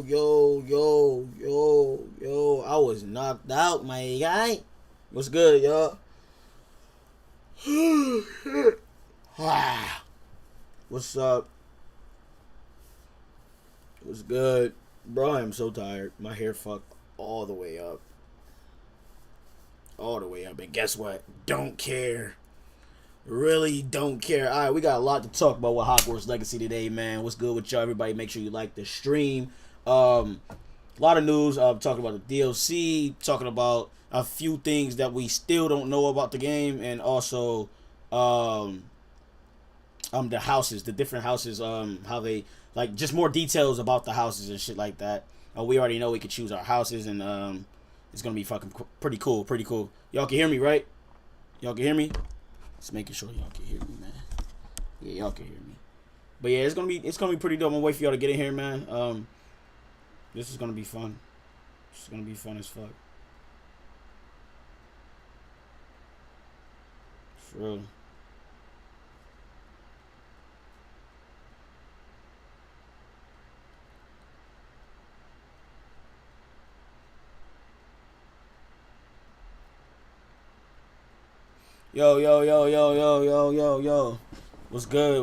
yo. I was knocked out, my guy. What's good, y'all? What's up? What's good? Bro, I am so tired. My hair fucked all the way up. All the way up. And guess what? Don't care. Really don't care. Alright, we got a lot to talk about with Hogwarts Legacy today, man. What's good with y'all? Everybody, make sure you like the stream. A lot of news. Talking about the DLC, talking about a few things that we still don't know about the game, and also the houses, the different houses, how they, like, just more details about the houses and shit like that. We already know we could choose our houses, and it's gonna be fucking pretty cool. Y'all can hear me, right? Y'all can hear me? Just making sure y'all can hear me, man. Yeah, y'all can hear me. But yeah, it's gonna be pretty dope. I'm gonna wait for y'all to get in here, man. This is gonna be fun. This is gonna be fun as fuck. For real. Yo. What's good?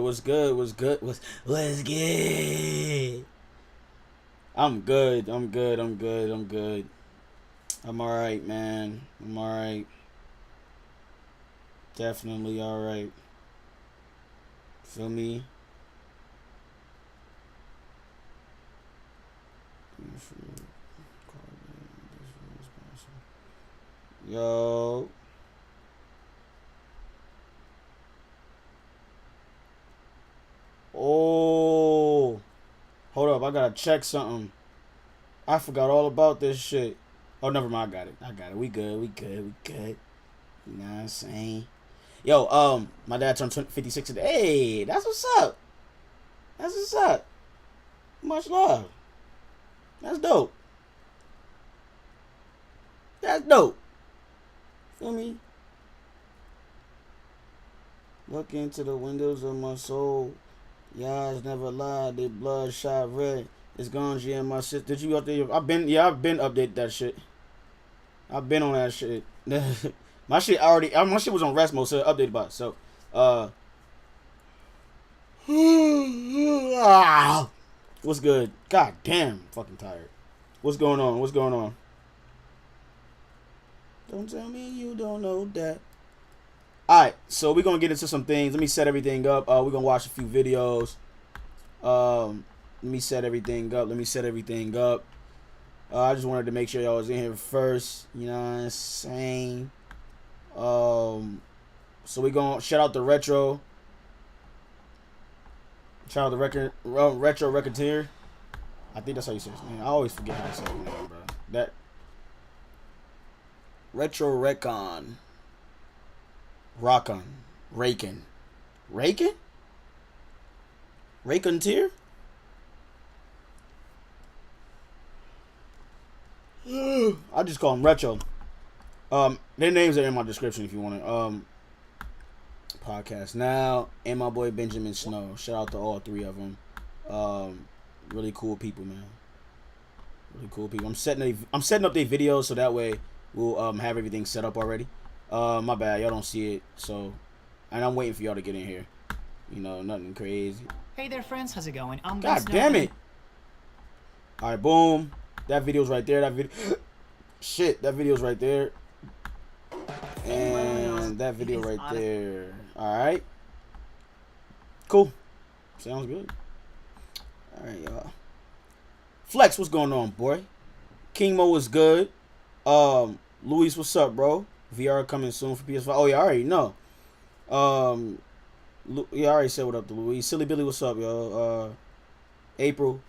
I'm good. I'm alright, man. I'm alright. Definitely alright. Feel me? Yo. Oh. Hold up, I gotta check something. I forgot all about this shit. Oh, never mind, I got it. We good. You know what I'm saying? Yo, my dad turned 56 today. Hey, that's what's up. Much love. That's dope. Feel me? Look into the windows of my soul. Your eyes never lie. They bloodshot red. It's gone, G, and my shit. Did you update? I've been updated that shit. I've been on that shit. My shit was on rest mode, so updated by it. So, what's good? God damn, I'm fucking tired. What's going on? Don't tell me you don't know that. Alright, so we're gonna get into some things. Let me set everything up. We're gonna watch a few videos. Let me set everything up. I just wanted to make sure y'all was in here first. You know what I'm saying? So we gonna shout out the retro. Shout out the retro Racketeer. I think that's how you say his name. I always forget how to say his name, bro. That retro Recon. Raken tier? I just call him Retro. Their names are in my description if you want to. Podcast now, and my boy Benjamin Snow. Shout out to all three of them. Really cool people, man. Really cool people. I'm setting up their videos so that way we'll have everything set up already. My bad, y'all don't see it, so, and I'm waiting for y'all to get in here. You know, nothing crazy. Hey there, friends. How's it going? God damn it! All right, boom. That video's right there. That video's right there. And that video right there. All right. Cool. Sounds good. All right, y'all. Flex, what's going on, boy? King Mo is good. Luis, what's up, bro? VR coming soon for PS5. Oh, yeah, I already know. Yeah, I already said what up to Luis. Silly Billy, what's up, yo? April.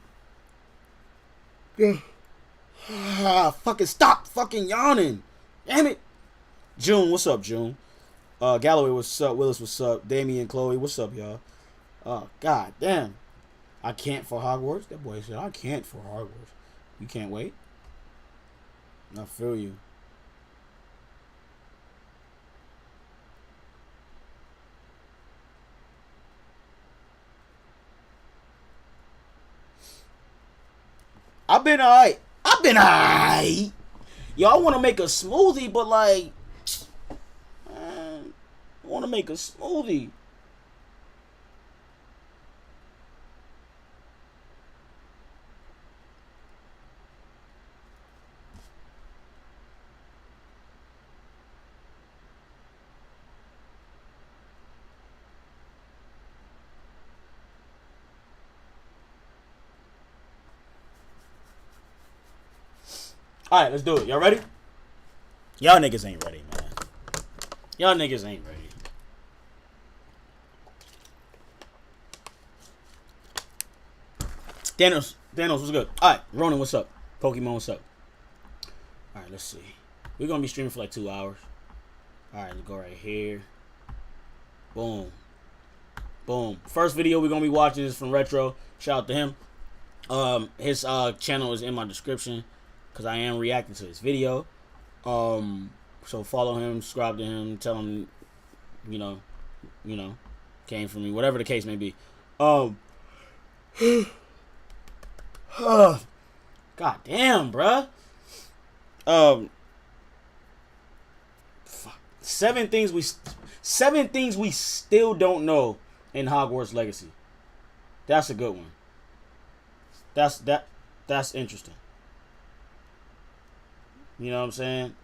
Yeah. Fucking stop fucking yawning. Damn it. June, what's up, June? Galloway, what's up? Willis, what's up? Damien, Chloe, what's up, y'all? God damn. I can't for Hogwarts. That boy said, I can't for Hogwarts. You can't wait? I feel you. I I've been alright. Y'all want to make a smoothie, but like, I want to make a smoothie. All right, let's do it. Y'all ready? Y'all niggas ain't ready, man. Y'all niggas ain't ready. Thanos, what's good? All right, Ronan, what's up? Pokemon, what's up? All right, let's see. We're gonna be streaming for like 2 hours. All right, let's go right here. Boom, boom. First video we're gonna be watching is from Retro. Shout out to him. His channel is in my description because I am reacting to his video. So follow him, subscribe to him, tell him, you know, came from me, whatever the case may be. God damn, bruh. Fuck. Seven things we still don't know in Hogwarts Legacy. That's a good one. That's interesting. You know what I'm saying?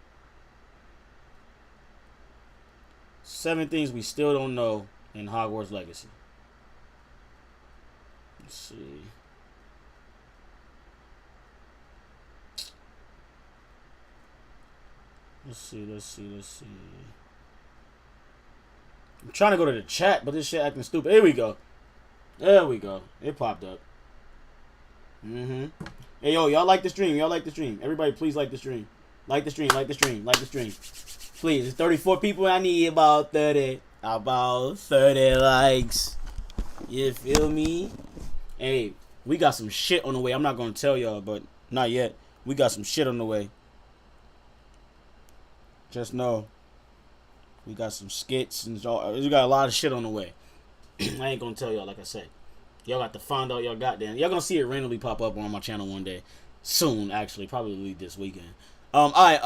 7 things we still don't know in Hogwarts Legacy. Let's see. Let's see. I'm trying to go to the chat, but this shit acting stupid. Here we go. There we go. It popped up. Hey, yo, y'all like the stream. Everybody, please like the stream. Like the stream. Please, it's 34 people. I need about 30 likes. You feel me? Hey, we got some shit on the way. I'm not going to tell y'all, but not yet. We got some shit on the way. Just know. We got some skits and we got a lot of shit on the way. I ain't going to tell y'all, like I said. Y'all got to find out y'all goddamn. Y'all going to see it randomly pop up on my channel one day. Soon, actually. Probably this weekend. Alright,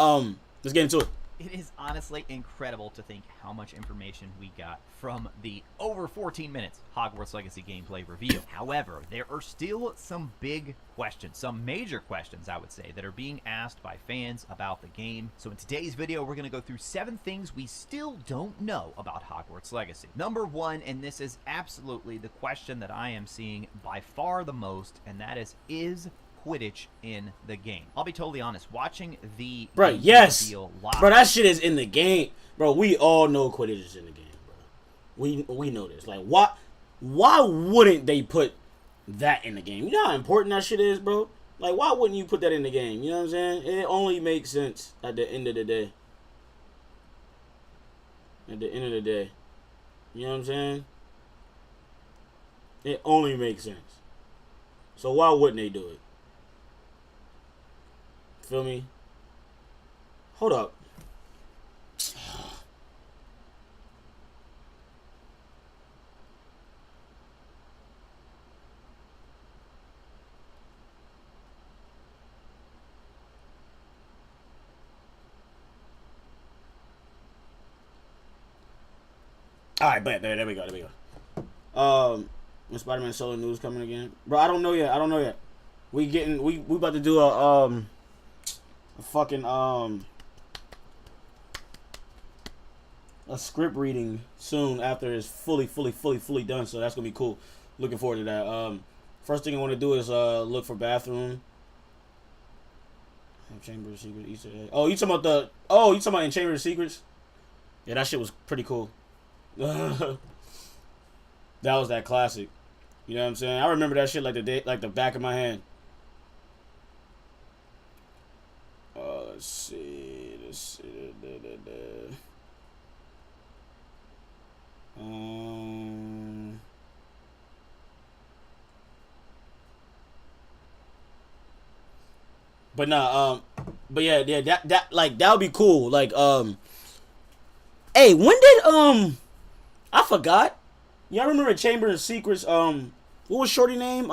let's get into it. It is honestly incredible to think how much information we got from the over 14 minutes Hogwarts Legacy gameplay review. However, there are still some big questions, some major questions, I would say, that are being asked by fans about the game. So in today's video, we're going to go through 7 things we still don't know about Hogwarts Legacy. Number 1, and this is absolutely the question that I am seeing by far the most, and that is Quidditch in the game? I'll be totally honest, watching the yes, live, bro, that shit is in the game, bro. We all know Quidditch is in the game, bro. We know this. Like, why wouldn't they put that in the game? You know how important that shit is, bro. Like, why wouldn't you put that in the game? You know what I'm saying? It only makes sense at the end of the day. At the end of the day, you know what I'm saying? It only makes sense. So why wouldn't they do it? Feel me? Hold up. Alright, bet. There we go. When Spider-Man solo news coming again? Bro, I don't know yet. We about to do a fucking a script reading soon after it's fully done, so that's gonna be cool. Looking forward to that. First thing I want to do is look for bathroom. Chamber of Secrets Easter egg. You talking about in Chamber of Secrets? Yeah, that shit was pretty cool. That was that classic. You know what I'm saying? I remember that shit like the back of my hand. Let's see. But nah, but yeah, that would be cool. Like, hey, when did I forgot. Y'all remember Chamber of Secrets? What was Shorty name?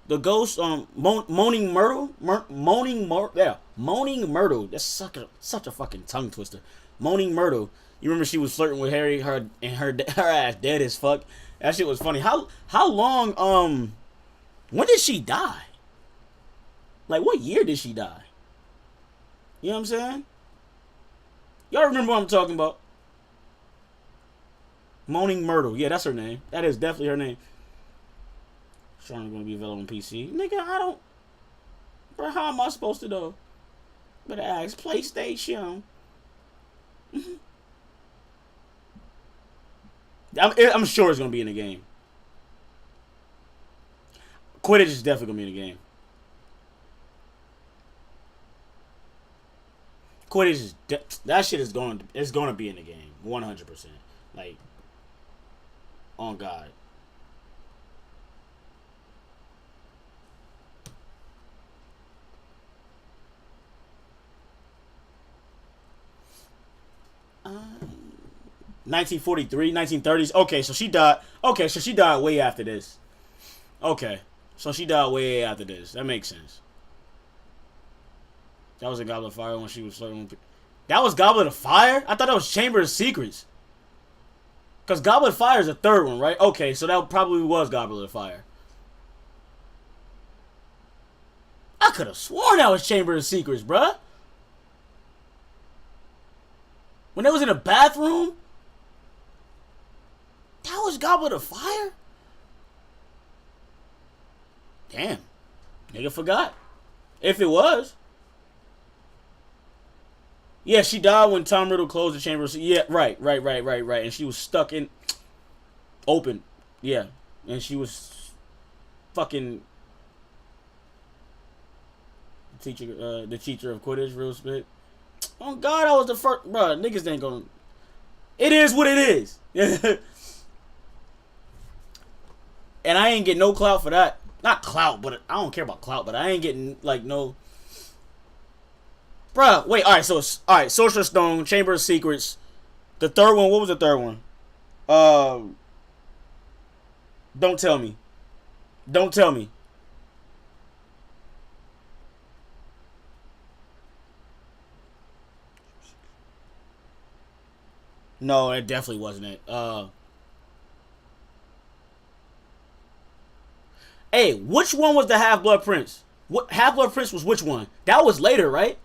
The ghost, Moaning Myrtle, Moaning Myrtle. That's such a fucking tongue twister. Moaning Myrtle. You remember she was flirting with Harry, her ass dead as fuck. That shit was funny. How long, when did she die? Like, what year did she die? You know what I'm saying? Y'all remember what I'm talking about? Moaning Myrtle. Yeah, that's her name. That is definitely her name. Sharn's gonna be available on PC. Nigga, I don't. Bro, how am I supposed to know? Better ask PlayStation. I'm sure it's gonna be in the game. Quidditch is definitely gonna be in the game. Quidditch is that shit is going. It's gonna be in the game, 100%. Like, on God. Uh, 1943, 1930s. Okay, so she died. Okay, so she died way after this. Okay, so she died way after this. That makes sense. That was a Goblet of Fire when she was flirting with... That was Goblet of Fire? I thought that was Chamber of Secrets. Because Goblet of Fire is the third one, right? Okay, so that probably was Goblet of Fire. I could have sworn that was Chamber of Secrets, bruh. When they was in the bathroom? That was Goblet of Fire? Damn. Nigga forgot. If it was. Yeah, she died when Tom Riddle closed the chamber. Yeah, right. And she was stuck in... Open. Yeah. And she was... Fucking... The teacher of Quidditch, real spit. Oh, God, I was the first... Bruh, niggas ain't gonna... It is what it is. And I ain't getting no clout for that. Not clout, but... I don't care about clout, but I ain't getting, like, no... Bruh, wait, alright, so, alright, Sorcerer's Stone, Chamber of Secrets. The third one, what was the third one? Don't tell me. Don't tell me. No, it definitely wasn't it. Hey, which one was the Half-Blood Prince? What Half-Blood Prince was which one? That was later, right?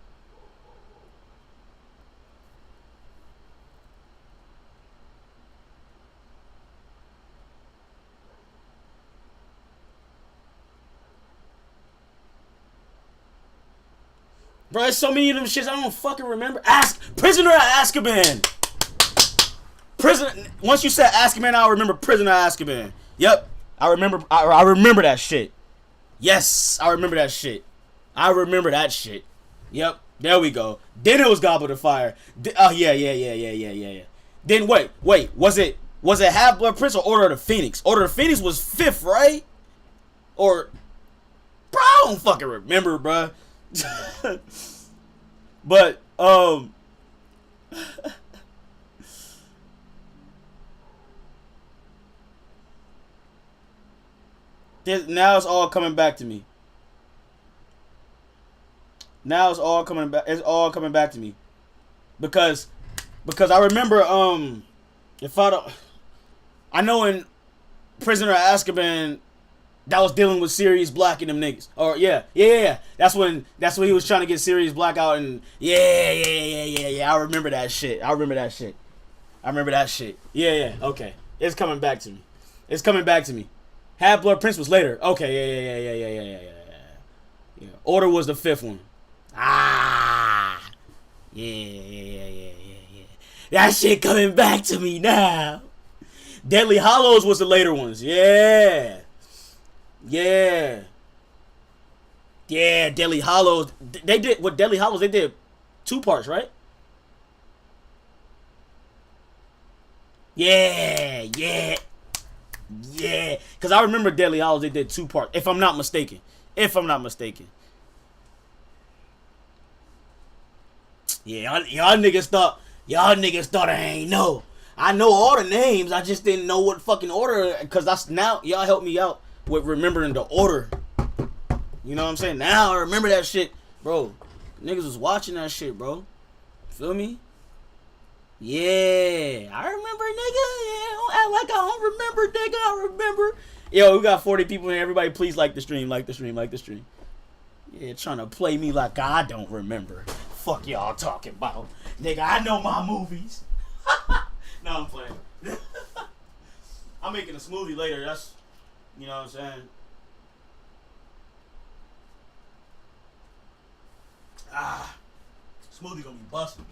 Bro, there's so many of them shits I don't fucking remember. Prisoner of Azkaban. Once you said Azkaban, I remember Prisoner of Azkaban. Yep, I remember. I remember that shit. Yes, I remember that shit. Yep, there we go. Then it was Goblet of Fire. Oh yeah. Then wait, was it Half-Blood Prince or Order of the Phoenix? Order of the Phoenix was 5th, right? Or, bro, I don't fucking remember, bro. But now it's all coming back to me. Now it's all coming back. It's all coming back to me because I remember if I know in Prisoner of Azkaban. That was dealing with Sirius Black and them niggas. Or yeah. That's when he was trying to get Sirius Black out and yeah. I remember that shit. Yeah. Okay. It's coming back to me. Half-Blood Prince was later. Okay. Yeah. Order was the 5th one. Yeah. That shit coming back to me now. Deadly Hallows was the later ones. Yeah, Deadly Hallows. They did with Deadly Hallows. They did 2 parts, right? Yeah. Because I remember Deadly Hallows. They did 2 parts, if I'm not mistaken. Yeah, y'all niggas thought I ain't know. I know all the names. I just didn't know what fucking order. Because that's now y'all help me out with remembering the order You know what I'm saying? Now I remember that shit. Bro, niggas was watching that shit, bro. Feel me? Yeah, I remember, nigga. Yeah, don't act like I don't remember, nigga. I remember. Yo, we got 40 people here. Everybody, please like the stream, like the stream, like the stream. Yeah, trying to play me like I don't remember. Fuck y'all talking about. Nigga, I know my movies. No, I'm playing. I'm making a smoothie later. That's, you know what I'm saying? Smoothie gonna be busting.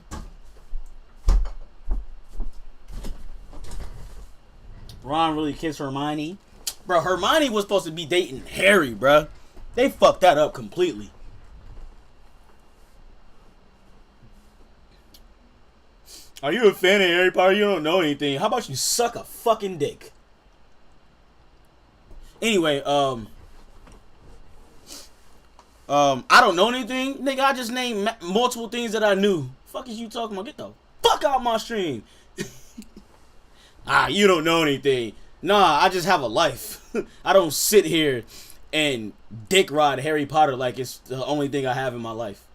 Ron really kissed Hermione. Bro, Hermione was supposed to be dating Harry, bro. They fucked that up completely. Are you a fan of Harry Potter? You don't know anything. How about you suck a fucking dick? Anyway, I don't know anything. Nigga, I just named multiple things that I knew. Fuck is you talking about? Get the fuck out my stream. You don't know anything. Nah, I just have a life. I don't sit here and dick ride Harry Potter like it's the only thing I have in my life.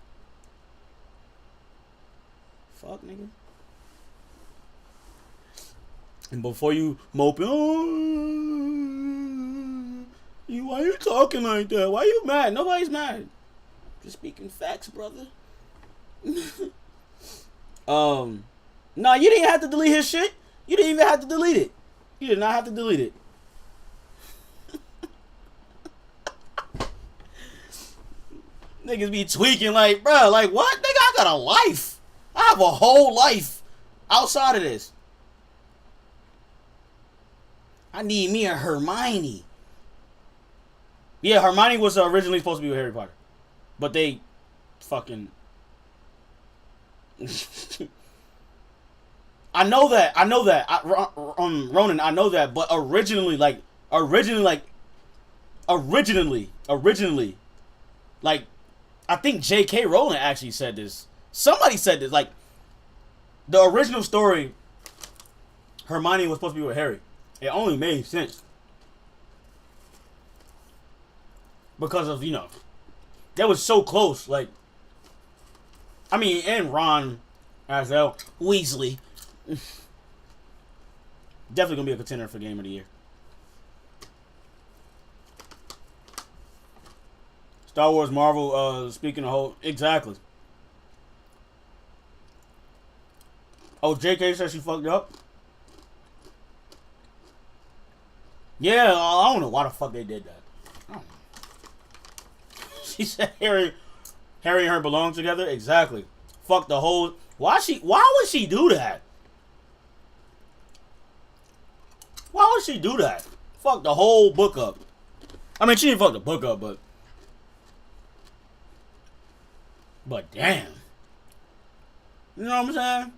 Fuck, nigga. And before you moping, why you talking like that? Why you mad? Nobody's mad. Just speaking facts, brother. Nah, you didn't have to delete his shit. You didn't even have to delete it. You did not have to delete it. Niggas be tweaking like, bro, like what? Nigga, I got a life. I have a whole life outside of this. I need me a Hermione. Yeah, Hermione was originally supposed to be with Harry Potter. But they fucking... I know that. Ronan, I know that. But originally, like, I think J.K. Rowling actually said this. Somebody said this. Like, the original story, Hermione was supposed to be with Harry. It only made sense. Because of, you know, that was so close. Like, I mean, and Ron as well. Weasley. Definitely gonna be a contender for Game of the Year. Star Wars, Marvel, speaking of whole... Exactly. Oh, JK said she fucked up? Yeah, I don't know why the fuck they did that. I don't know. She said Harry and her belong together? Exactly. Fuck the whole... Why would she do that? Why would she do that? Fuck the whole book up. I mean, she didn't fuck the book up, but damn. You know what I'm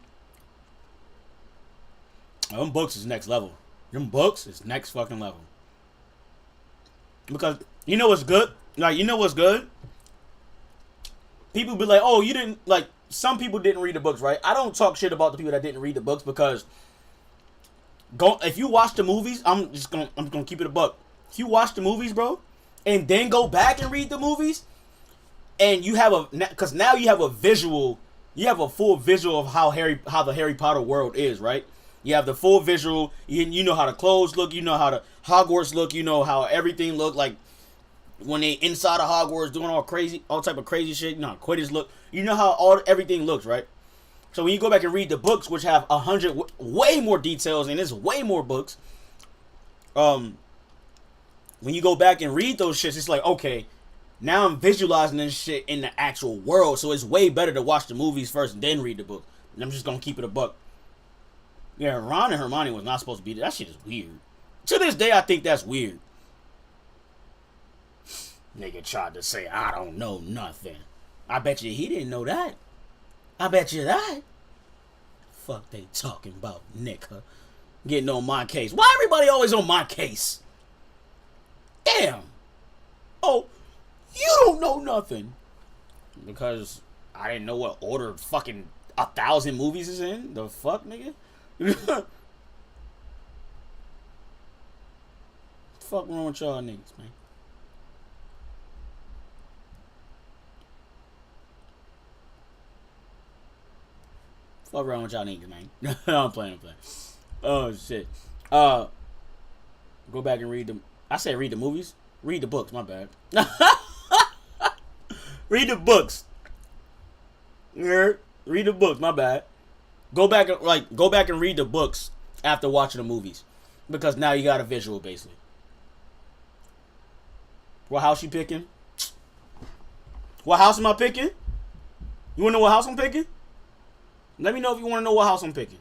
saying? Them books is next level. Them books is next fucking level. Because, you know what's good? Like, you know what's good? People be like, oh, you didn't, like, some people didn't read the books, right? I don't talk shit about the people that didn't read the books because if you watch the movies, I'm gonna keep it a buck. If you watch the movies, bro, and then go back and read the movies, and you have because now you have a visual, you have a full visual of how the Harry Potter world is, right? You have the full visual. You know how the clothes look. You know how the Hogwarts look. You know how everything look like when they inside of Hogwarts doing all type of crazy shit. You know how Quidditch look. You know how everything looks, right? So when you go back and read the books, which have 100 way more details and there's way more books, when you go back and read those shits, it's like, okay, now I'm visualizing this shit in the actual world. So it's way better to watch the movies first and then read the book. And I'm just gonna keep it a buck. Yeah, Ron and Hermione was not supposed to be there. That shit is weird. To this day, I think that's weird. Nigga tried to say, I don't know nothing. I bet you he didn't know that. I bet you that. Fuck they talking about, nigga. Getting on my case. Why everybody always on my case? Damn. Oh, you don't know nothing. Because I didn't know what order fucking 1,000 movies is in. The fuck, nigga? Fuck wrong with y'all niggas, man? Fuck around with y'all niggas, man. I'm playing. Oh shit. Go back and read the. I said read the movies. Read the books. My bad. Read the books. Yeah, read the books. My bad. Go back and read the books after watching the movies, because now you got a visual basically. What house you picking? What house am I picking? You wanna know what house I'm picking? Let me know if you wanna know what house I'm picking.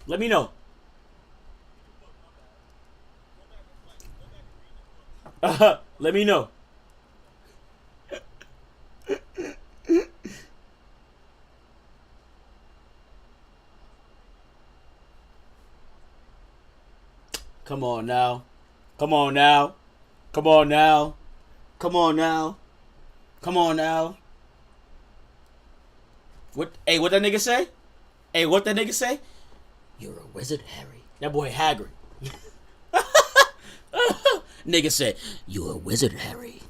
Let me know. Let me know. Come on now. Come on now. Come on now. Come on now. Come on now. What? Hey, what that nigga say? Hey, what that nigga say? You're a wizard, Harry. That boy Hagrid. Nigga said, "You a wizard, Harry."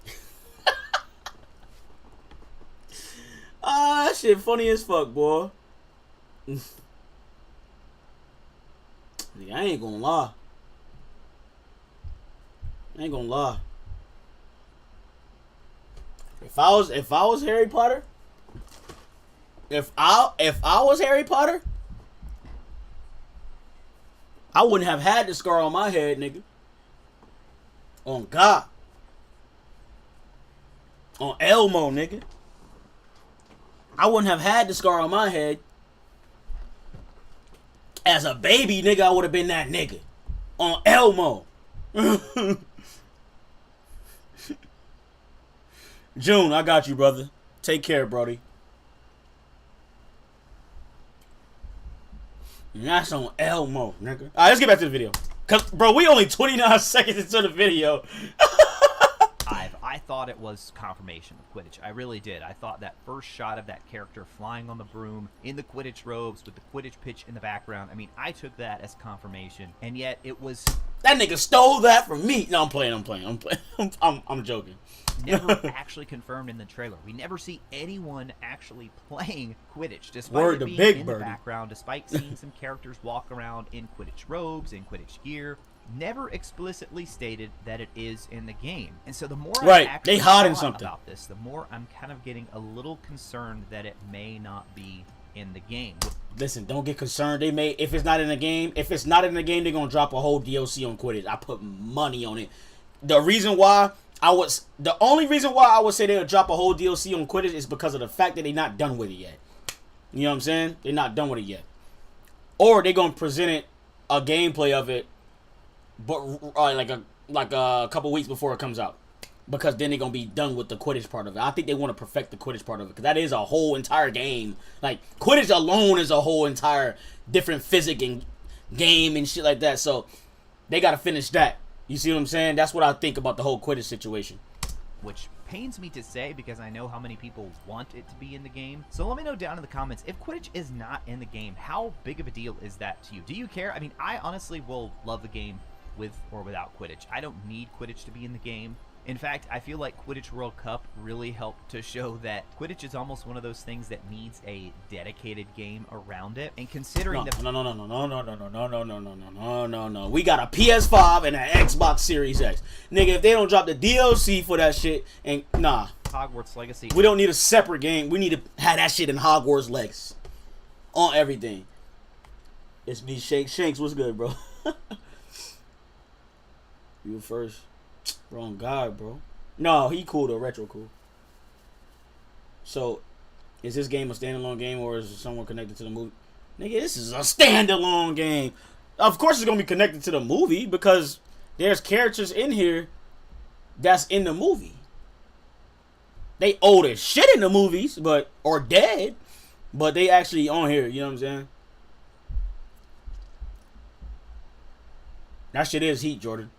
Ah, that shit funny as fuck, boy. Nigga, I ain't gonna lie. If I was Harry Potter, if I was Harry Potter, I wouldn't have had the scar on my head, nigga. On God. On Elmo, nigga. I wouldn't have had the scar on my head. As a baby, nigga, I would have been that nigga. On Elmo. June, I got you, brother. Take care, Brody. And that's on Elmo, nigga. Alright, let's get back to the video. Cause, bro, we only 29 seconds into the video. I thought it was confirmation of Quidditch. I really did. I thought that first shot of that character flying on the broom in the Quidditch robes with the Quidditch pitch in the background, I mean, I took that as confirmation, and yet it was... That nigga stole that from me. No, I'm playing. I'm joking. Never actually confirmed in the trailer. We never see anyone actually playing Quidditch, despite it being in the background, despite seeing some characters walk around in Quidditch robes, in Quidditch gear. Never explicitly stated that it is in the game. And so the more I actually thought about this, the more I'm kind of getting a little concerned that it may not be in the game. Listen, don't get concerned. They may, if it's not in the game, they're gonna drop a whole DLC on Quidditch. I put money on it. The only reason why I would say they'll drop a whole DLC on Quidditch is because of the fact that they're not done with it yet. You know what I'm saying? They're not done with it yet. Or they're gonna present it, a gameplay of it, but like a couple weeks before it comes out, because then they're gonna be done with the Quidditch part of it. I think they want to perfect the Quidditch part of it, because that is a whole entire game. Like, Quidditch alone is a whole entire different physics and game and shit like that. So they gotta finish that. You see what I'm saying? That's what I think about the whole Quidditch situation. Which pains me to say, because I know how many people want it to be in the game. So let me know down in the comments, if Quidditch is not in the game, how big of a deal is that to you? Do you care? I mean, I honestly will love the game with or without Quidditch. I don't need Quidditch to be in the game. In fact, I feel like Quidditch World Cup really helped to show that Quidditch is almost one of those things that needs a dedicated game around it. And considering No. We got a PS5 and an Xbox Series X. Nigga, if they don't drop the DLC for that shit, and nah. Hogwarts Legacy. We don't need a separate game. We need to have that shit in Hogwarts Legacy. On everything. It's me, Shanks. What's good, bro? You first. Wrong guy, bro. No, he cool though. Retro cool. So, is this game a standalone game, or is it someone connected to the movie? Nigga, this is a standalone game. Of course it's going to be connected to the movie, because there's characters in here that's in the movie. They old as shit in the movies, or dead, but they actually on here, you know what I'm saying? That shit is heat, Jordan.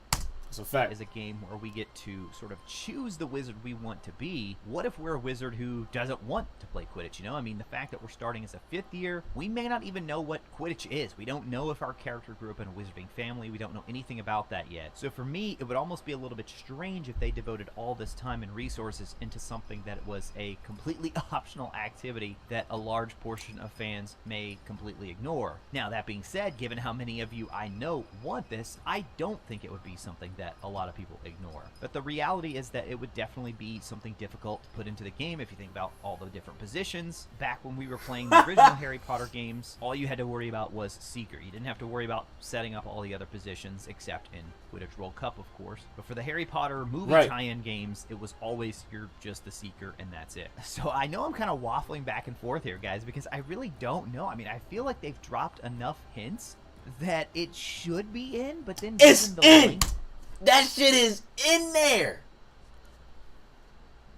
That's a fact. Is a game where we get to sort of choose the wizard we want to be. What if we're a wizard who doesn't want to play Quidditch? You know, I mean, the fact that we're starting as a 5th year, we may not even know what Quidditch is. We don't know if our character grew up in a wizarding family. We don't know anything about that yet. So for me, it would almost be a little bit strange if they devoted all this time and resources into something that was a completely optional activity that a large portion of fans may completely ignore. Now, that being said, given how many of you I know want this, I don't think it would be something that a lot of people ignore. But the reality is that it would definitely be something difficult to put into the game if you think about all the different positions. Back when we were playing the original Harry Potter games, all you had to worry about was Seeker. You didn't have to worry about setting up all the other positions, except in Quidditch World Cup, of course. But for the Harry Potter movie tie-in games, it was always you're just the Seeker and that's it. So I know I'm kind of waffling back and forth here, guys, because I really don't know. I mean, I feel like they've dropped enough hints that it should be in, but then it's in. That shit is in there.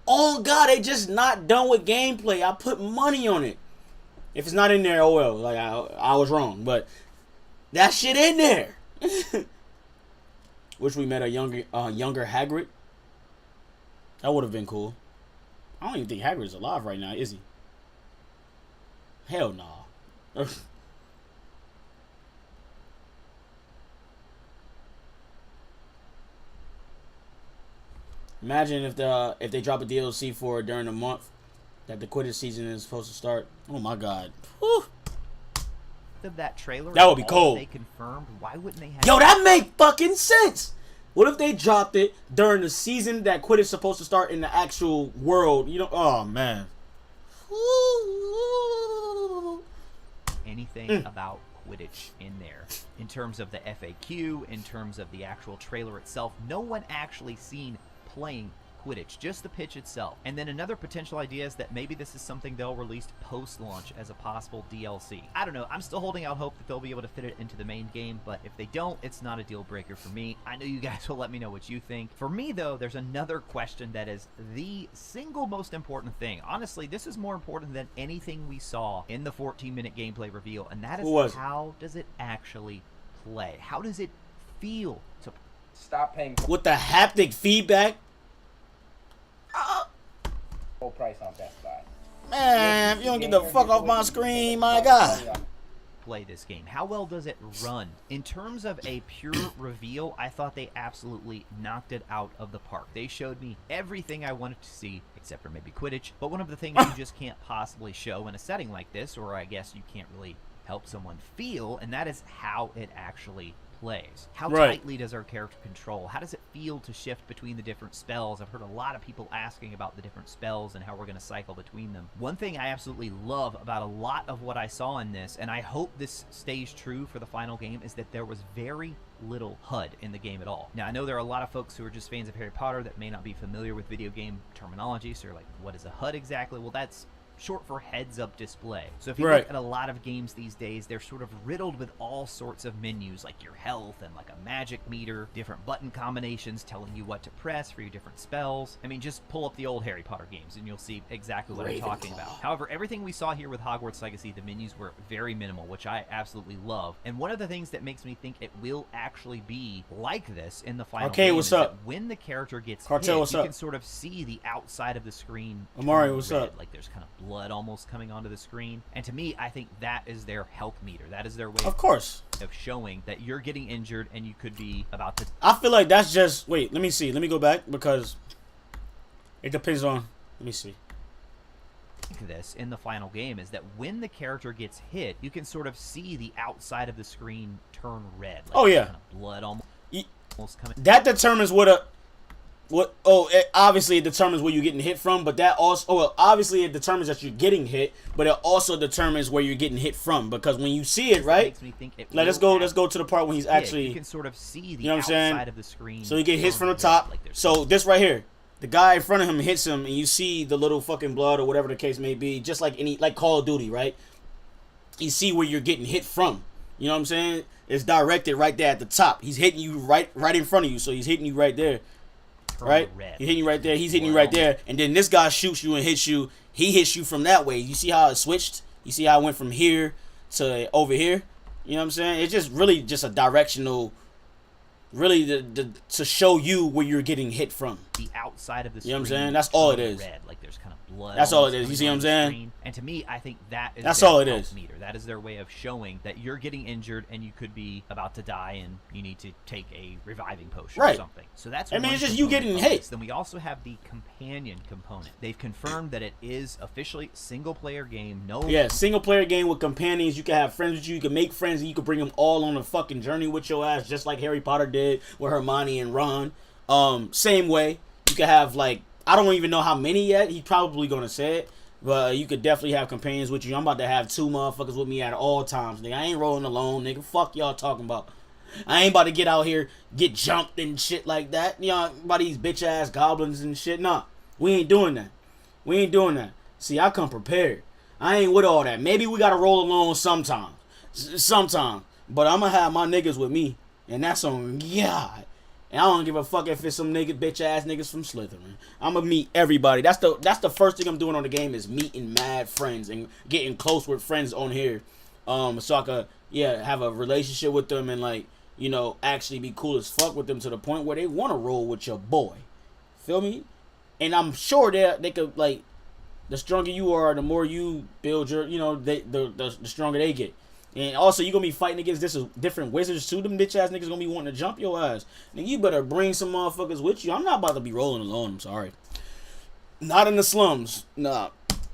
Oh God, they just not done with gameplay. I put money on it. If it's not in there, oh well. Like I was wrong, but that shit in there. Wish we met a younger Hagrid. That would have been cool. I don't even think Hagrid's alive right now, is he? Hell no. Imagine if they drop a DLC for it during the month that the Quidditch season is supposed to start. Oh my God. Whew. Of that trailer, that would be cool. They confirmed. Why wouldn't they have? Yo, that make fucking sense. What if they dropped it during the season that Quidditch is supposed to start in the actual world? You know, oh man. Anything about Quidditch in there in terms of the FAQ, in terms of the actual trailer itself? No one actually seen playing Quidditch, just the pitch itself. And then another potential idea is that maybe this is something they'll release post-launch as a possible DLC. I don't know. I'm still holding out hope that they'll be able to fit it into the main game, but if they don't, it's not a deal breaker for me. I know you guys will let me know what you think. For me, though, there's another question that is the single most important thing. Honestly, this is more important than anything we saw in the 14-minute gameplay reveal, and that is how does it actually play? How does it feel to play? Stop paying with the haptic feedback. Full price on Best Buy. Man, if you don't get the fuck off my screen, my God. Play this game. How well does it run? In terms of a pure reveal, I thought they absolutely knocked it out of the park. They showed me everything I wanted to see, except for maybe Quidditch. But one of the things you just can't possibly show in a setting like this, or I guess you can't really help someone feel, and that is how it actually plays. How tightly does our character control? How does it feel to shift between the different spells? I've heard a lot of people asking about the different spells and how we're going to cycle between them. One thing I absolutely love about a lot of what I saw in this, and I hope this stays true for the final game, is that there was very little HUD in the game at all. Now, I know there are a lot of folks who are just fans of Harry Potter that may not be familiar with video game terminology, so you're like, what is a HUD exactly? Well, that's short for heads-up display. So if you look at a lot of games these days, they're sort of riddled with all sorts of menus, like your health and like a magic meter, different button combinations telling you what to press for your different spells. I mean, just pull up the old Harry Potter games and you'll see exactly what I'm talking about. However, everything we saw here with Hogwarts Legacy, the menus were very minimal, which I absolutely love. And one of the things that makes me think it will actually be like this in the final game is that when the character gets hit, you can sort of see the outside of the screen. Amari, what's up? Like there's kind of blood almost coming onto the screen, and to me, I think that is their health meter. That is their way, of course, of showing that you're getting injured and you could be about to. I feel like that's just wait. Let me see. Let me go back because it depends on. Let me see. This in the final game is that when the character gets hit, you can sort of see the outside of the screen turn red. Like oh yeah, kind of blood almost coming. That determines obviously it determines where you're getting hit from, but that also, obviously it determines that you're getting hit, but it also determines where you're getting hit from, because when you see it, right? Let's go to the part when he's actually, you can sort of see the you know what I'm saying? Outside of the screen. So you get hit from the top. Like so this right here, the guy in front of him hits him, and you see the little fucking blood or whatever the case may be, just like like Call of Duty, right? You see where you're getting hit from. You know what I'm saying? It's directed right there at the top. He's hitting you right in front of you, so he's hitting you right there. Right? He's hitting you right there. He's hitting you right there. And then this guy shoots you and hits you. He hits you from that way. You see how it switched? You see how it went from here to over here? You know what I'm saying? It's just really just a directional really to show you where you're getting hit from. The outside of the screen. You know what I'm saying? That's all it is. Red, like there's kind of blood. That's all it is. You see what I'm saying? And to me, I think that is that's their all it health is. meter. That is their way of showing that you're getting injured and you could be about to die and you need to take a reviving potion or something. So that's I mean, it's just you getting hit. Then we also have the companion component. They've confirmed that it is officially single player game. Single player game with companions. You can have friends with you. You can make friends and you can bring them all on a fucking journey with your ass, just like Harry Potter did with Hermione and Ron. Same way. You can have, like, I don't even know how many yet. He's probably gonna say it, but you could definitely have companions with you. I'm about to have 2 motherfuckers with me at all times, nigga. I ain't rolling alone, nigga. Fuck y'all talking about. I ain't about to get out here, get jumped and shit like that. You know, by these bitch ass goblins and shit. Nah, we ain't doing that. We ain't doing that. See, I come prepared. I ain't with all that. Maybe we gotta roll alone sometimes. Sometimes. But I'm gonna have my niggas with me. And that's on God. And I don't give a fuck if it's some bitch ass niggas from Slytherin. I'm gonna meet everybody. That's the first thing I'm doing on the game is meeting mad friends and getting close with friends on here. So I could have a relationship with them and, like, you know, actually be cool as fuck with them to the point where they wanna roll with your boy. Feel me? And I'm sure they could, like, the stronger you are, the more you build your, you know, the stronger they get. And also, you're going to be fighting against different wizards, too. Them bitch-ass niggas going to be wanting to jump your ass. Nigga, you better bring some motherfuckers with you. I'm not about to be rolling alone. I'm sorry. Not in the slums. Nah.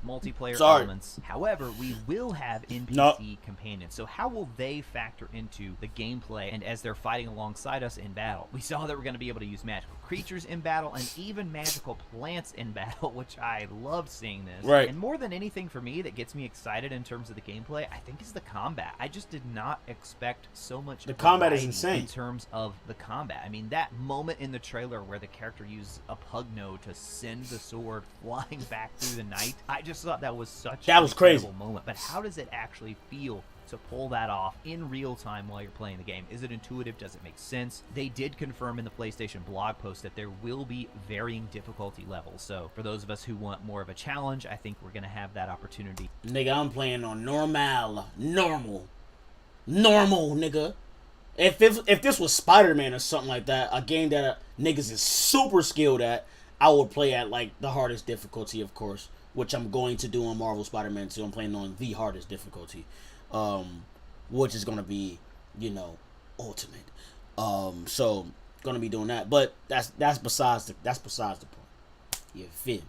Multiplayer elements. However, we will have NPC companions. So how will they factor into the gameplay and as they're fighting alongside us in battle? We saw that we're going to be able to use magical creatures in battle and even magical plants in battle, which I love seeing this. Right. And more than anything for me that gets me excited in terms of the gameplay, I think is the combat. I just did not expect so much. The combat is insane. In terms of the combat. I mean, that moment in the trailer where the character used a pugno to send the sword flying back through the night, I just thought that was such an incredible moment. But how does it actually feel to pull that off in real time while you're playing the game? Is it intuitive? Does it make sense? They did confirm in the PlayStation blog post that there will be varying difficulty levels. So for those of us who want more of a challenge, I think we're going to have that opportunity. Nigga, I'm playing on normal, nigga. If this was Spider-Man or something like that, a game that niggas is super skilled at, I would play at, like, the hardest difficulty, of course, which I'm going to do on Marvel Spider-Man 2. I'm playing on the hardest difficulty, which is going to be, you know, ultimate. So, going to be doing that. But that's besides the point. You feel me?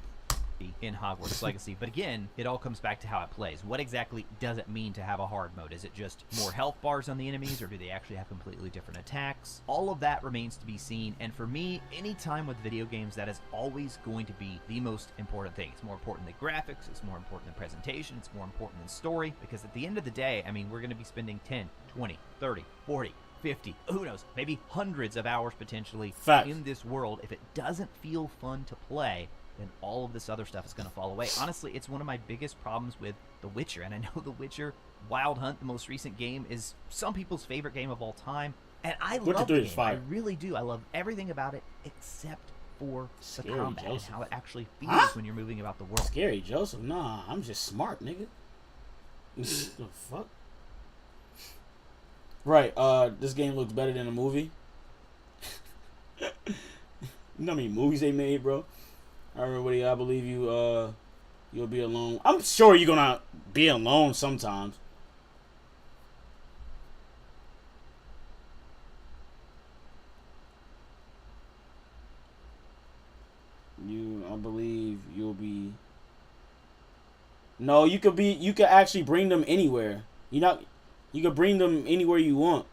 In Hogwarts Legacy. But again, it all comes back to how it plays. What exactly does it mean to have a hard mode? Is it just more health bars on the enemies, or do they actually have completely different attacks? All of that remains to be seen, and for me, any time with video games, that is always going to be the most important thing. It's more important than graphics, it's more important than presentation, it's more important than story, because at the end of the day, I mean, we're going to be spending 10, 20, 30, 40, 50, who knows, maybe hundreds of hours potentially in this world. If it doesn't feel fun to play, then all of this other stuff is going to fall away. Honestly, it's one of my biggest problems with The Witcher, and I know The Witcher Wild Hunt, the most recent game, is some people's favorite game of all time, and I love the game. I really do. I love everything about it except for the combat and how it actually feels when you're moving about the world. Scary Joseph? Nah, I'm just smart, nigga. The fuck? Right, this game looks better than a movie. You know how many movies they made, bro? All right, Witty, I believe you, you'll be alone. I'm sure you're gonna be alone sometimes. I believe you'll be... No, you could actually bring them anywhere. You could bring them anywhere you want.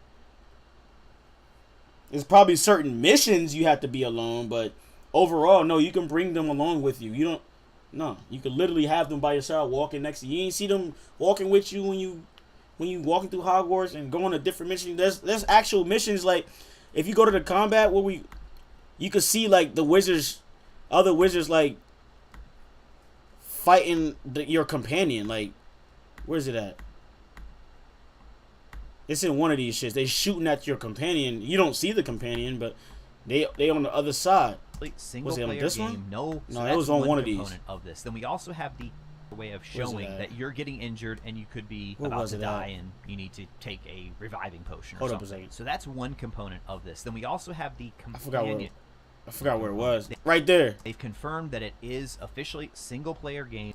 There's probably certain missions you have to be alone, but overall, no, you can bring them along with you. You can literally have them by your side walking next to you. You ain't see them walking with you when you walking through Hogwarts and going to different missions. There's actual missions, like if you go to the combat where you could see like other wizards like fighting your companion. Like, where's it at? It's in one of these shits. They shooting at your companion. You don't see the companion, but they on the other side. Single Was it on player this game, one? no, No, it was on one of these. Of this. Then we also have the way of showing that you're getting injured and you could be about to die and you need to take a reviving potion or something. So that's one component of this. Then we also have the companion. I forgot where it was. Right there. They've confirmed that it is officially single-player game.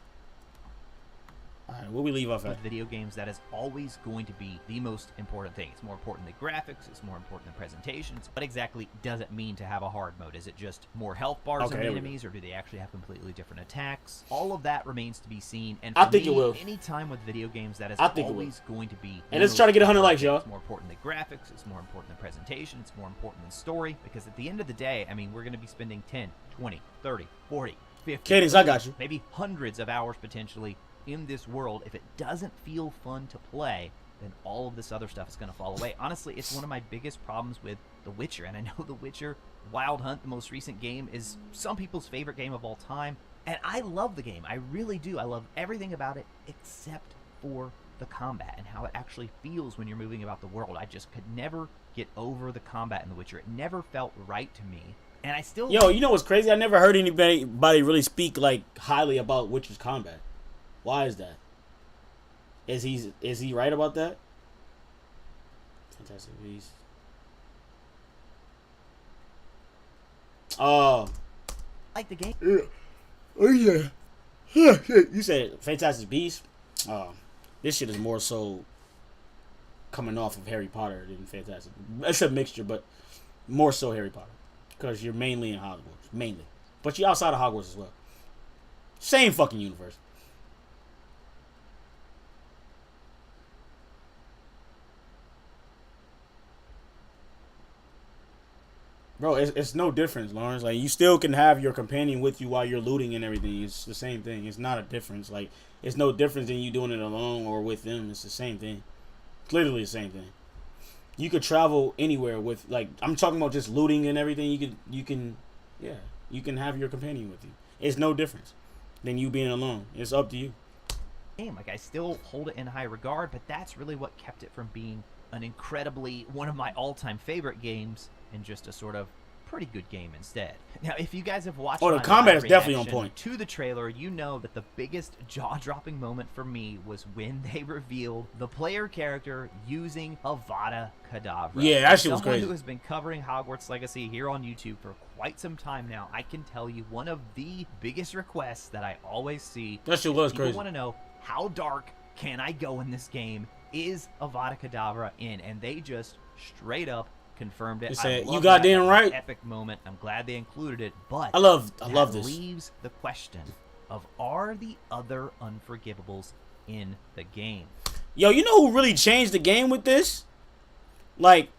Alright, where we leave off at? With video games, that is always going to be the most important thing. It's more important than graphics. It's more important than presentations. What exactly does it mean to have a hard mode? Is it just more health bars in the enemies, or do they actually have completely different attacks? All of that remains to be seen. And for me, it will. Any time with video games, that is always going to be. And let's try to get 100 likes, y'all. It's more important than graphics. It's more important than presentation. It's more important than story. Because at the end of the day, I mean, we're going to be spending 10, 20, 30, 40, 50. Cadence, I got you. Maybe hundreds of hours potentially in this world. If it doesn't feel fun to play, then all of this other stuff is going to fall away. Honestly, it's one of my biggest problems with The Witcher, and I know The Witcher Wild Hunt, the most recent game, is some people's favorite game of all time, and I love the game. I really do. I love everything about it except for the combat and how it actually feels when you're moving about the world. I just could never get over the combat in The Witcher. It never felt right to me. And I still... Yo, you know what's crazy? I never heard anybody really speak like highly about Witcher's combat. Why is that? Is he right about that? Fantastic Beasts. Oh. Like the game. Yeah. Oh yeah. Yeah. You said Fantastic Beasts. This shit is more so coming off of Harry Potter than Fantastic. It's a mixture, but more so Harry Potter because you're mainly in Hogwarts, mainly, but you're outside of Hogwarts as well. Same fucking universe. Bro, it's no difference, Lawrence. Like, you still can have your companion with you while you're looting and everything. It's the same thing. It's not a difference. Like, it's no difference than you doing it alone or with them. It's the same thing. It's literally the same thing. You could travel anywhere with, like, I'm talking about just looting and everything. You can have your companion with you. It's no difference than you being alone. It's up to you. Like, I still hold it in high regard, but that's really what kept it from being an incredibly one of my all-time favorite games and just a sort of pretty good game instead. Now, if you guys have watched the combat is definitely on point to the trailer, you know that the biggest jaw-dropping moment for me was when they revealed the player character using Avada Kedavra. Yeah, that shit was crazy. Someone who has been covering Hogwarts Legacy here on YouTube for quite some time now, I can tell you one of the biggest requests that I always see. That shit was crazy. People want to know, how dark can I go in this game? Is Avada Kedavra in? And they just straight up confirmed it. Said, you goddamn right. Epic moment. I'm glad they included it, but I love this. Leaves the question of, are the other unforgivables in the game? Yo, you know who really changed the game with this? Like,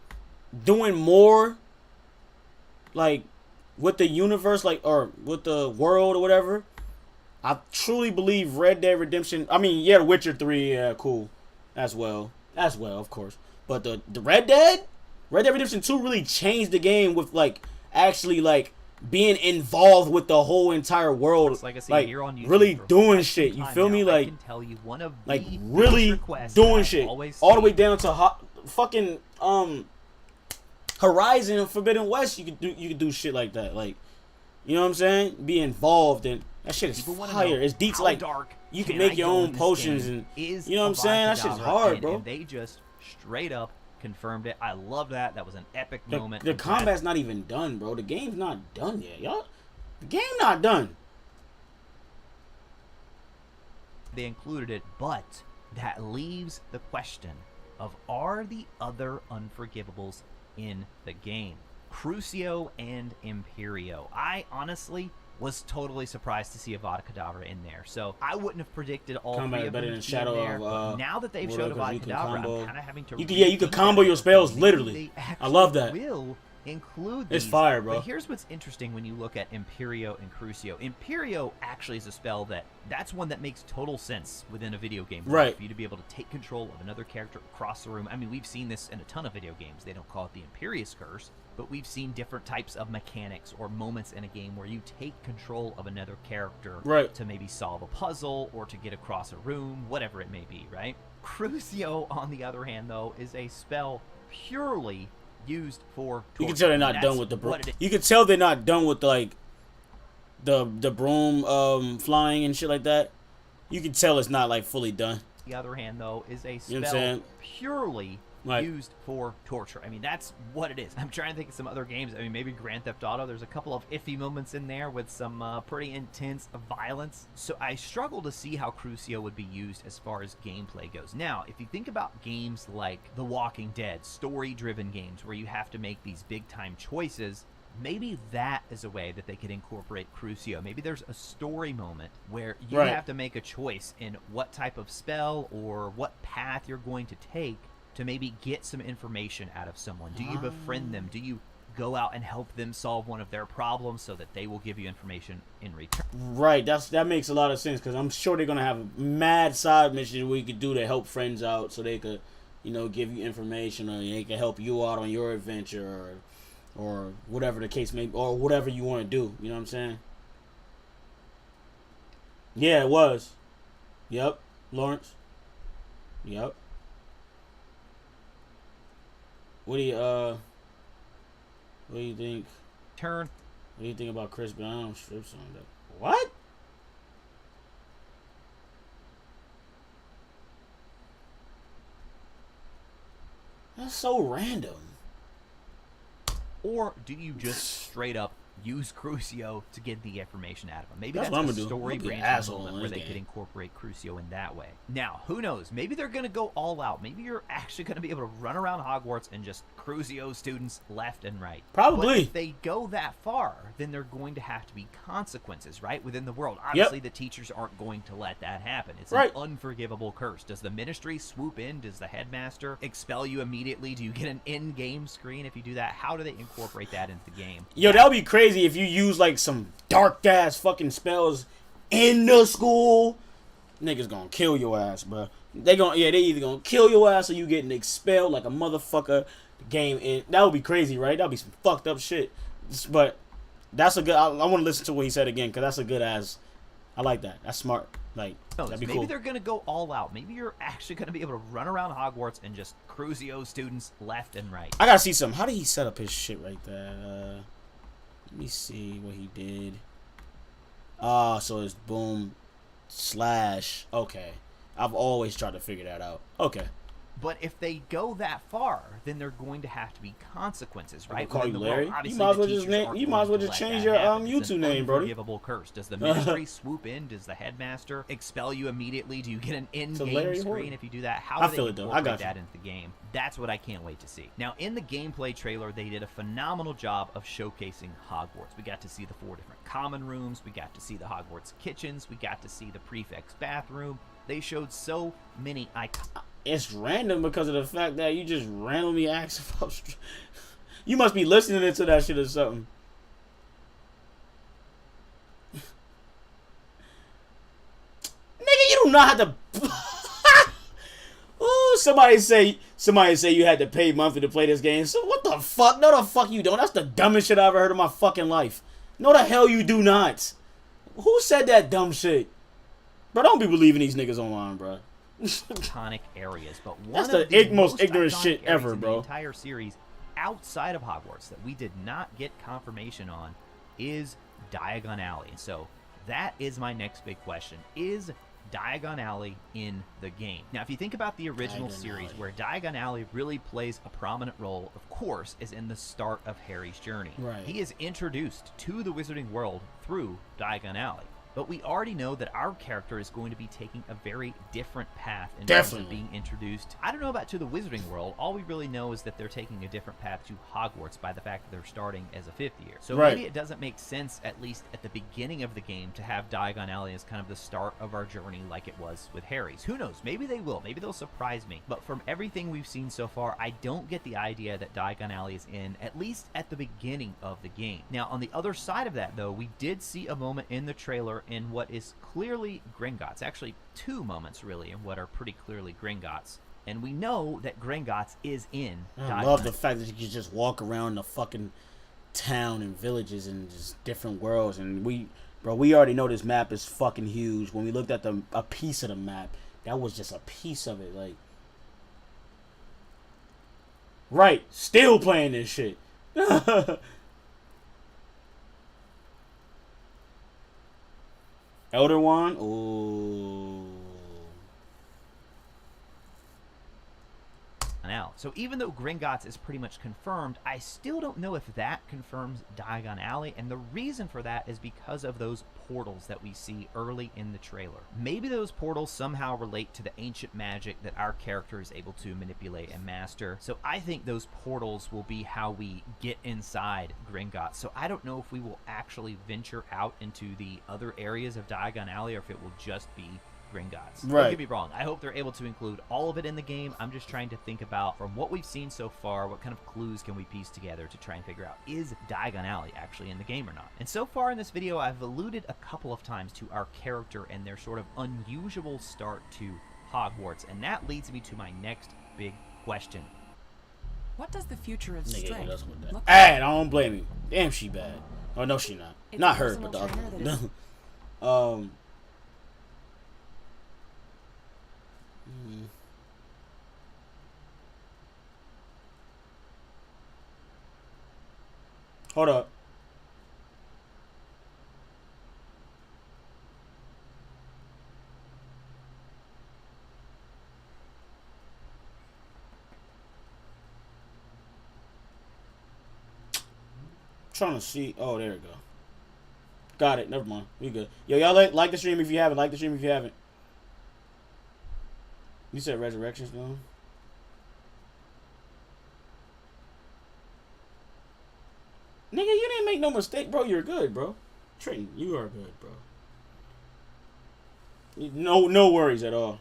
doing more, like, with the universe, like, or with the world or whatever. I truly believe Red Dead Redemption. I mean, yeah, Witcher 3, yeah, cool, as well, of course. But the Red Dead Redemption 2 really changed the game with, like, actually, like, being involved with the whole entire world, like really doing shit. You feel me? Like, I can tell you one of like really doing shit, all the way down to fucking Horizon and Forbidden West. You could do shit like that. Like, you know what I'm saying? Be involved, and that shit is fire. It's deep. Like, you can make your own potions, and you know what I'm saying? That shit's hard, bro. And they just straight up confirmed it. I love that. That was an epic moment. The combat's not even done, bro. The game's not done yet, y'all. The game not done. They included it, but that leaves the question of, are the other unforgivables in the game? Crucio and Imperio. I honestly was totally surprised to see Avada Kedavra in there. So I wouldn't have predicted all three of them to be in there. Now that they've showed Avada Kedavra, I'm kind of having to... You can combo your spells, literally. I love that. Will include these. It's fire, bro. But here's what's interesting when you look at Imperio and Crucio. Imperio actually is a spell that's one that makes total sense within a video game. Right. For you to be able to take control of another character across the room. I mean, we've seen this in a ton of video games. They don't call it the Imperious Curse, but we've seen different types of mechanics or moments in a game where you take control of another character to maybe solve a puzzle or to get across a room, whatever it may be, right? Crucio, on the other hand, though, is a spell purely used for torture. You can tell they're not done with the broom. You can tell they're not done with, like, the broom flying and shit like that. You can tell it's not like fully done. The other hand, though, is a You know what I'm spell saying? purely Right. used for torture. I mean, that's what it is. I'm trying to think of some other games. I mean, maybe Grand Theft Auto. There's a couple of iffy moments in there with some pretty intense violence. So I struggle to see how Crucio would be used as far as gameplay goes. Now, if you think about games like The Walking Dead, story-driven games where you have to make these big-time choices, maybe that is a way that they could incorporate Crucio. Maybe there's a story moment where you Right. have to make a choice in what type of spell or what path you're going to take to maybe get some information out of someone. Do you befriend them? Do you go out and help them solve one of their problems so that they will give you information in return? Right, that makes a lot of sense because I'm sure they're gonna have mad side missions we could do to help friends out, so they could, you know, give you information or they can help you out on your adventure or whatever the case may be, or whatever you want to do. You know what I'm saying? Yeah, it was. Yep, Lawrence. Yep. What do you think? Turn. What do you think about Chris Brown strip song? What? That's so random. Or do you just straight up use Crucio to get the information out of them? Maybe That's that's what I'm a gonna do. story I'm gonna be an branching asshole moment in where this they game. could incorporate Crucio in that way. Now, who knows? Maybe they're going to go all out. Maybe you're actually going to be able to run around Hogwarts and just Crucio students left and right. Probably. But if they go that far, then there are going to have to be consequences, right, within the world. Obviously, the teachers aren't going to let that happen. It's Right. an unforgivable curse. Does the ministry swoop in? Does the headmaster expel you immediately? Do you get an in-game screen if you do that? How do they incorporate that into the game? Yo, that would be crazy if you use like some dark ass fucking spells in the school. Niggas gonna kill your ass, bro. They either gonna kill your ass or you getting expelled like a motherfucker. The game in that would be crazy, right? That'd be some fucked up shit. But that's a good. I want to listen to what he said again because that's a good ass. I like that. That's smart. Like that'd be Maybe cool. they're going to go all out. Maybe you're actually going to be able to run around Hogwarts and just Crucio students left and right. I gotta see something. How did he set up his shit right there? Let me see what he did. So it's boom slash. Okay. I've always tried to figure that out. Okay. But if they go that far, then there are going to have to be consequences, right? Call Within you the world. Larry. Obviously, You might as well the just teachers name. aren't You might as going well to just let change that your happen. It's YouTube an name, brody. unforgivable curse. Does the ministry swoop in? Does the headmaster expel you immediately? Do you get an in-game Larry screen Horton. if you do that? How I do feel they it, though. I incorporate got you. that into the game? That's what I can't wait to see. Now, in the gameplay trailer, they did a phenomenal job of showcasing Hogwarts. We got to see the 4 different common rooms. We got to see the Hogwarts kitchens. We got to see the prefect's bathroom. They showed so many icons. It's random because of the fact that you just randomly asked about. You must be listening to that shit or something. Nigga, you do not have to. Ooh, somebody say you had to pay monthly to play this game. So what the fuck? No, the fuck you don't. That's the dumbest shit I ever heard in my fucking life. No, the hell you do not. Who said that dumb shit? Bro, don't be believing these niggas online, bro. Iconic areas, but one That's of the the most ignorant iconic shit areas ever, in bro. The entire series outside of Hogwarts that we did not get confirmation on is Diagon Alley. So that is my next big question. Is Diagon Alley in the game? Now, if you think about the original Diagon series, Alley. where Diagon Alley really plays a prominent role, of course, is in the start of Harry's journey. Right. He is introduced to the wizarding world through Diagon Alley. But we already know that our character is going to be taking a very different path in terms of Definitely. being introduced. I don't know about to the wizarding world. All we really know is that they're taking a different path to Hogwarts by the fact that they're starting as a 5th year. So Right. maybe it doesn't make sense, at least at the beginning of the game, to have Diagon Alley as kind of the start of our journey like it was with Harry's. Who knows? Maybe they will. Maybe they'll surprise me. But from everything we've seen so far, I don't get the idea that Diagon Alley is in, at least at the beginning of the game. Now, on the other side of that, though, we did see a moment in the trailer in what is clearly Gringotts. Actually, 2 moments, really, in what are pretty clearly Gringotts. And we know that Gringotts is in I Diagon love the fact that you can just walk around the fucking town and villages and just different worlds. And we already know this map is fucking huge. When we looked at a piece of the map, that was just a piece of it. Like, right, still playing this shit. Elder Wand, ooh. Alley. So even though Gringotts is pretty much confirmed, I still don't know if that confirms Diagon Alley, and the reason for that is because of those portals that we see early in the trailer. Maybe those portals somehow relate to the ancient magic that our character is able to manipulate and master. So I think those portals will be how we get inside Gringotts. So I don't know if we will actually venture out into the other areas of Diagon Alley or if it will just be Gringotts. Right. Don't get me wrong. I hope they're able to include all of it in the game. I'm just trying to think about, from what we've seen so far, what kind of clues can we piece together to try and figure out, is Diagon Alley actually in the game or not? And so far in this video, I've alluded a couple of times to our character and their sort of unusual start to Hogwarts, and that leads me to my next big question. What does the future of Nigga, strength that's what that. look I don't blame you. Damn, she bad. Oh no, she not. It's Not a her, personal but the other trainer that one. Hold up. Trying to see. Oh, there we go. Got it. Never mind. We good. Yo, y'all like the stream if you haven't. Like the stream if you haven't. You said Resurrection's going? Nigga, you didn't make no mistake, bro. You're good, bro. Trenton, you are good, bro. No worries at all.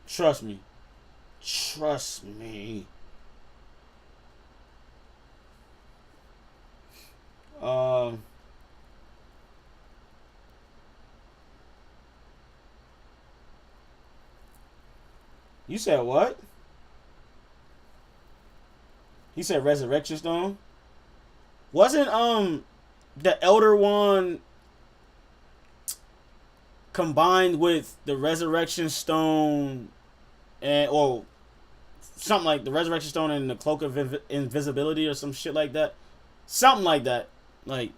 Trust me. Trust me. You said what? He said Resurrection Stone? Wasn't the Elder Wand combined with the Resurrection Stone or something like the Resurrection Stone and the Cloak of Invisibility or some shit like that? Something like that. Like,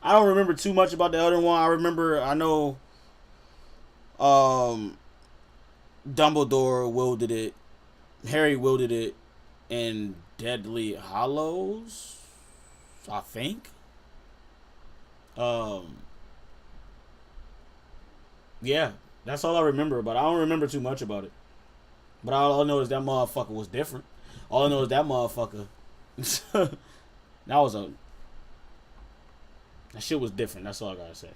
I don't remember too much about the Elder Wand. I know Dumbledore wielded it, Harry wielded it in Deadly Hallows, I think. Yeah, that's all I remember about it. I don't remember too much about it. But all I know is that motherfucker was different. All I know is that motherfucker that shit was different. That's all I gotta say.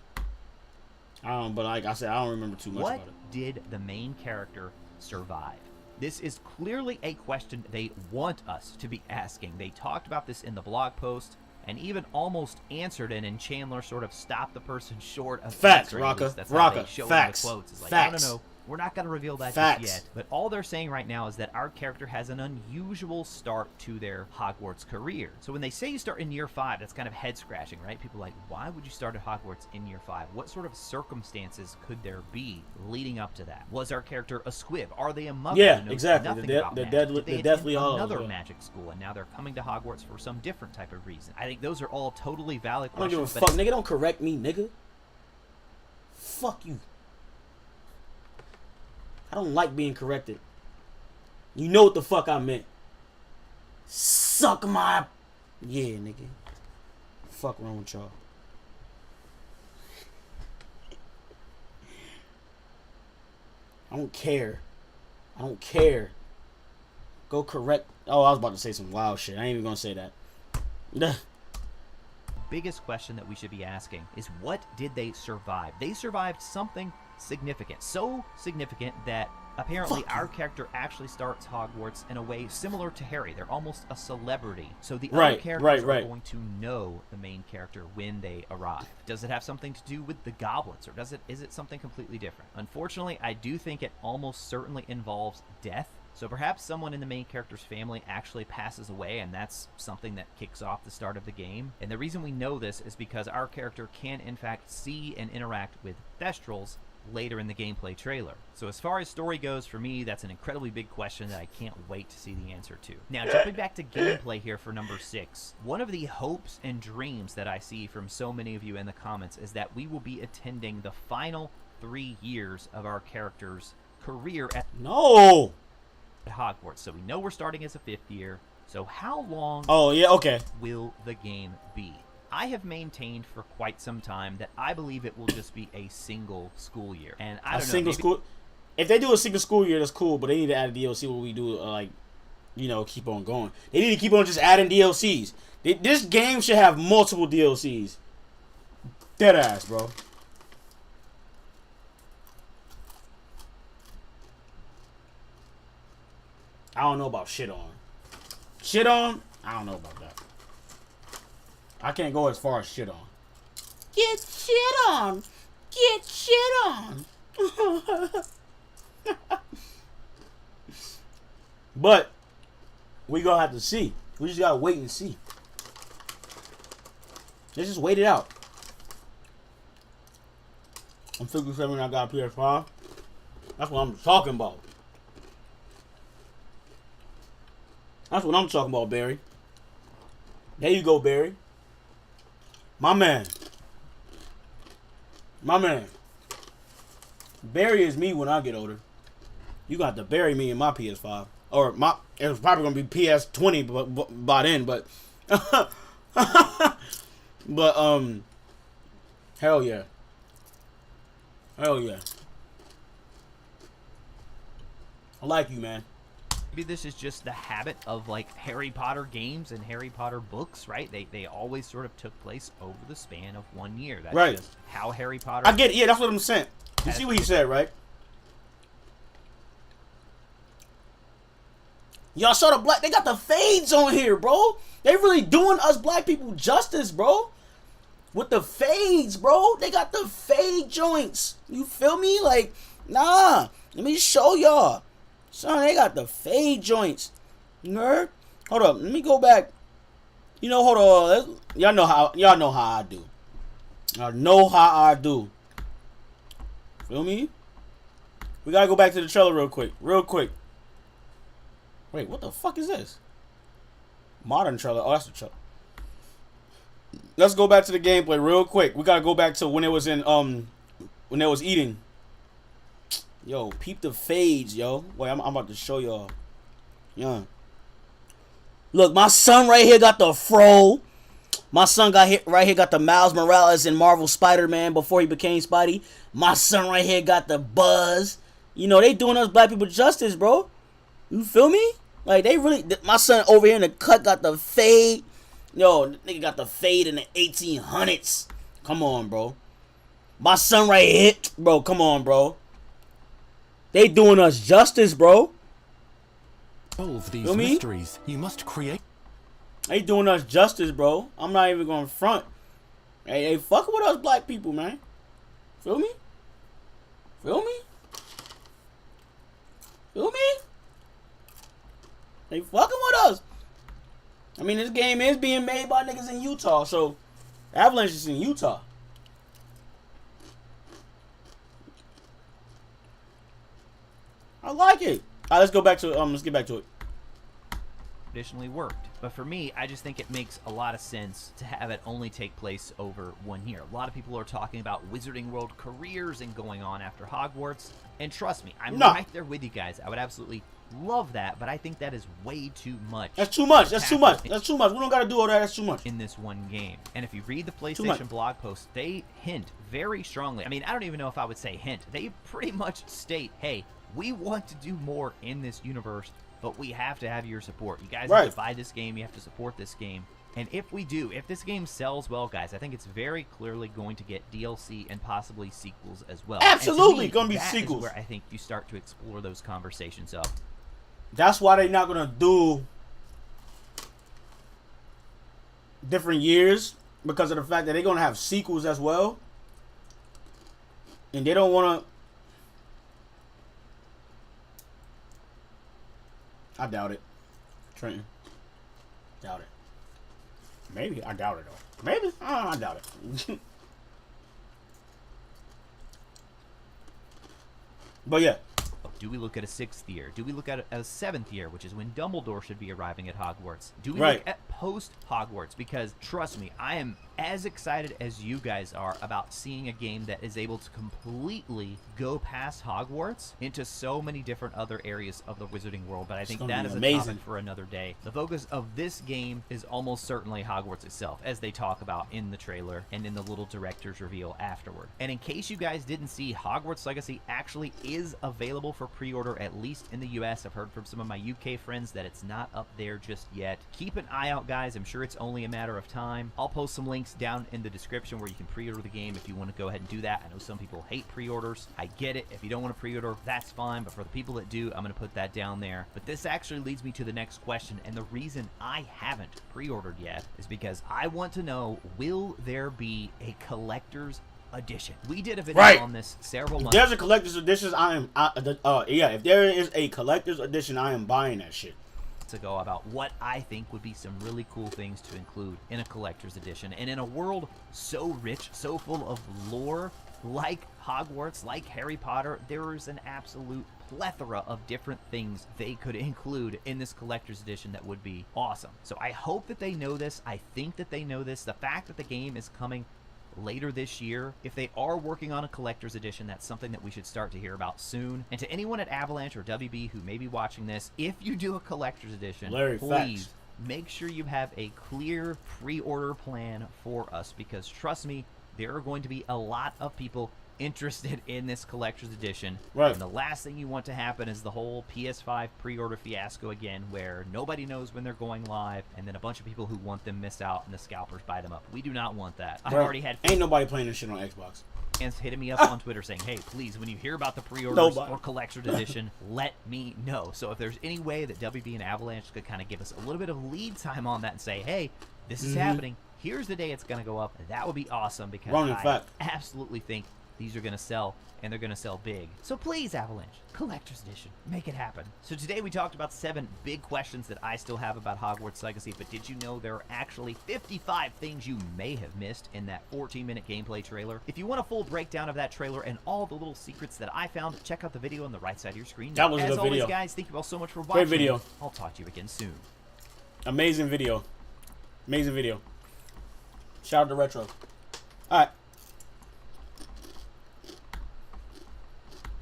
But like I said, I don't remember too much about it. What did the main character survive? This is clearly a question they want us to be asking. They talked about this in the blog post and even almost answered it, and Chandler sort of stopped the person short of facts, answering. Rocka. That's how Rocka. they show Facts. in the quotes. It's like, Facts. no, we're not going to reveal that Facts. just yet. But all they're saying right now is that our character has an unusual start to their Hogwarts career. So when they say you start in year 5, that's kind of head scratching, right? People are like, why would you start at Hogwarts in year 5? What sort of circumstances could there be leading up to that? Was our character a squib? Are they a muggle? Yeah, who knows exactly. nothing The about magic? deadly- Did they the attend Deathly Hallows, another yeah. magic school, and now they're coming to Hogwarts for some different type of reason? I think those are all totally valid I don't questions. give a fuck, nigga. Don't correct me, nigga. Fuck you. I don't like being corrected. You know what the fuck I meant. Suck my... Yeah, nigga. Fuck wrong with y'all. I don't care. I don't care. Go correct... Oh, I was about to say some wild shit. I ain't even gonna say that. Biggest question that we should be asking is, what did they survive? They survived something significant. So significant that apparently our character actually starts Hogwarts in a way similar to Harry. They're almost a celebrity. So the other characters are going to know the main character when they arrive. Does it have something to do with the goblets, or is it something completely different? Unfortunately, I do think it almost certainly involves death. So perhaps someone in the main character's family actually passes away, and that's something that kicks off the start of the game. And the reason we know this is because our character can in fact see and interact with Thestrals later in the gameplay trailer. So as far as story goes, for me, that's an incredibly big question that I can't wait to see the answer to. Now, jumping back to gameplay here for number 6, one of the hopes and dreams that I see from so many of you in the comments is that we will be attending the final 3 years of our character's career at... No! at Hogwarts. So we know we're starting as a 5th year. So how long Oh, yeah, okay. will the game be? I have maintained for quite some time that I believe it will just be a single school year. And I don't know. Single school. If they do a single school year, that's cool, but they need to add a DLC where we do, like, you know, keep on going. They need to keep on just adding DLCs. This game should have multiple DLCs. Dead ass, bro. I don't know about shit on. Shit on? I don't know about that. I can't go as far as shit on. Get shit on. Get shit on. But we gonna have to see. We just gotta wait and see. Let's just wait it out. I'm 57 and I got a PS5. That's what I'm talking about. That's what I'm talking about, Barry. There you go, Barry. My man. My man. Barry is me when I get older. You got to bury me in my PS5. Or it was probably going to be PS20 by then, but but hell yeah. Hell yeah. I like you, man. Maybe this is just the habit of like Harry Potter games and Harry Potter books, right? They always sort of took place over the span of 1 year. That's right. Just how Harry Potter. I get it. Yeah, that's what I'm saying. You see what he said, right? Y'all saw the black. They got the fades on here, bro. They really doing us black people justice, bro. With the fades, bro. They got the fade joints. You feel me? Like, nah. Let me show y'all. Son, they got the fade joints. Nerd. Hold up. Let me go back. You know, hold on. Y'all know how I do. Y'all know how I do. Feel me? We gotta go back to the trailer real quick. Real quick. Wait, what the fuck is this? Modern trailer. Oh, that's the trailer. Let's go back to the gameplay real quick. We gotta go back to when it was in when they was eating. Yo, peep the fades, yo. Wait, I'm about to show y'all. Yeah. Look, my son right here got the fro. My son got hit right here, got the Miles Morales in Marvel Spider-Man before he became Spidey. My son right here got the buzz. You know, they doing us black people justice, bro. You feel me? Like, they really... My son over here in the cut got the fade. Yo, nigga got the fade in the 1800s. Come on, bro. My son right here... Bro, come on, bro. They doing us justice, bro. Solve these mysteries. You must create... They doing us justice, bro. I'm not even going to front. Hey, fuck with us black people, man. Feel me? Feel me? Feel me? They fucking with us. I mean, this game is being made by niggas in Utah, so Avalanche is in Utah. I like it. All right, let's go back to let's get back to it. Traditionally worked. But for me, I just think it makes a lot of sense to have it only take place over 1 year. A lot of people are talking about Wizarding World careers and going on after Hogwarts. And trust me, I'm right there with you guys. I would absolutely love that, but I think that is way too much. That's too much. That's too much. That's too much. We don't got to do all that. That's too much. In this one game. And if you read the PlayStation blog post, they hint very strongly. I mean, I don't even know if I would say hint. They pretty much state, hey, we want to do more in this universe, but we have to have your support. You guys have to buy this game. You have to support this game. And if we do, if this game sells well, guys, I think it's very clearly going to get DLC and possibly sequels as well. Absolutely going to be sequels. Where I think you start to explore those conversations up. That's why they're not going to do different years, because of the fact that they're going to have sequels as well. And they don't want to... I doubt it. Trenton. Doubt it. Maybe. I doubt it, though. Maybe. I doubt it. But yeah. Do we look at a 6th year? Do we look at a 7th year, which is when Dumbledore should be arriving at Hogwarts? Do we look at post-Hogwarts? Because, trust me, I am as excited as you guys are about seeing a game that is able to completely go past Hogwarts into so many different other areas of the Wizarding world, but I think that is a topic for another day. The focus of this game is almost certainly Hogwarts itself, as they talk about in the trailer and in the little director's reveal afterward. And in case you guys didn't see, Hogwarts Legacy actually is available for pre-order, at least in the US. I've heard from some of my UK friends that it's not up there just yet. Keep an eye out, guys. I'm sure it's only a matter of time. I'll post some links down in the description where you can pre-order the game if you want to go ahead and do that. I know some people hate pre-orders. I get it. If you don't want to pre-order, that's fine. But for the people that do, I'm going to put that down there. But this actually leads me to the next question. And the reason I haven't pre-ordered yet is because I want to know, will there be a collector's edition? We did a video on this several months ago. If there's a collector's edition, if there is a collector's edition, I am buying that shit. Ago about what I think would be some really cool things to include in a collector's edition. And in a world so rich, so full of lore, like Hogwarts, like Harry Potter, there is an absolute plethora of different things they could include in this collector's edition that would be awesome. So I hope that they know this. I think that they know this. The fact that the game is coming later this year, if they are working on a collector's edition, that's something that we should start to hear about soon. And to anyone at Avalanche or WB who may be watching this, if you do a collector's edition, please make sure you have a clear pre-order plan for us, because trust me, there are going to be a lot of people interested in this collector's edition. And the last thing you want to happen is the whole PS5 pre-order fiasco again, where nobody knows when they're going live, and then a bunch of people who want them miss out and the scalpers buy them up. We do not want that. I've already had ain't nobody playing this shit on Xbox. Fans hitting me up on Twitter saying, hey, please, when you hear about the pre-orders or collector's edition, let me know. So if there's any way that WB and Avalanche could kind of give us a little bit of lead time on that and say, hey, this is happening, here's the day it's going to go up, that would be awesome, because I absolutely think these are going to sell, and they're going to sell big. So please, Avalanche, collector's edition, make it happen. So today we talked about 7 big questions that I still have about Hogwarts Legacy, but did you know there are actually 55 things you may have missed in that 14-minute gameplay trailer? If you want a full breakdown of that trailer and all the little secrets that I found, check out the video on the right side of your screen. That was a good video. As always, guys, thank you all so much for watching. Great video. I'll talk to you again soon. Amazing video. Amazing video. Shout out to Retro. All right.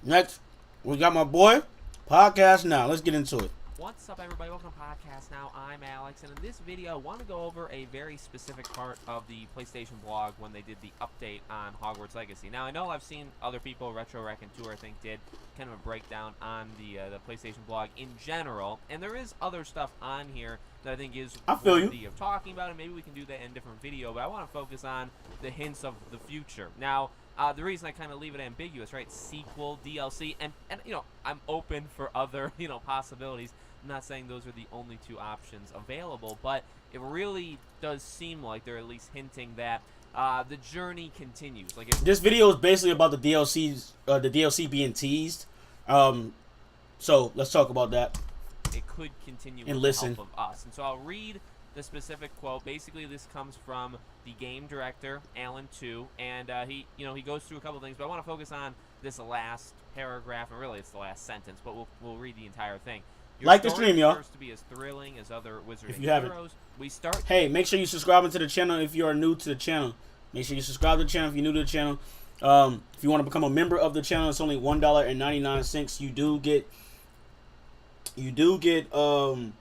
Next, we got my boy, Podcast Now. Let's get into it. What's up, everybody? Welcome to Podcast Now. I'm Alex, and in this video, I want to go over a very specific part of the PlayStation blog when they did the update on Hogwarts Legacy. Now, I know I've seen other people, Retro Rec and Tour, I think, did kind of a breakdown on the PlayStation blog in general, and there is other stuff on here that I think is worthy of talking about, and maybe we can do that in a different video, but I want to focus on the hints of the future. Now, the reason I kind of leave it ambiguous, right? Sequel, DLC, and you know, I'm open for other, you know, possibilities. I'm not saying those are the only 2 options available, but it really does seem like they're at least hinting that the journey continues. Like this video is basically about the DLCs, the DLC being teased. So let's talk about that. It could continue and with listen. the help of us, and so I'll read the specific quote. Basically, this comes from the game director, Alan 2, and he goes through a couple things, but I want to focus on this last paragraph, and really it's the last sentence, but we'll read the entire thing. Like the stream, y'all. To be as thrilling as other Wizarding if you haven't. heroes. We start. Hey, make sure you subscribe to the channel if you are new to the channel. Make sure you subscribe to the channel if you're new to the channel. If you want to become a member of the channel, it's only $1.99.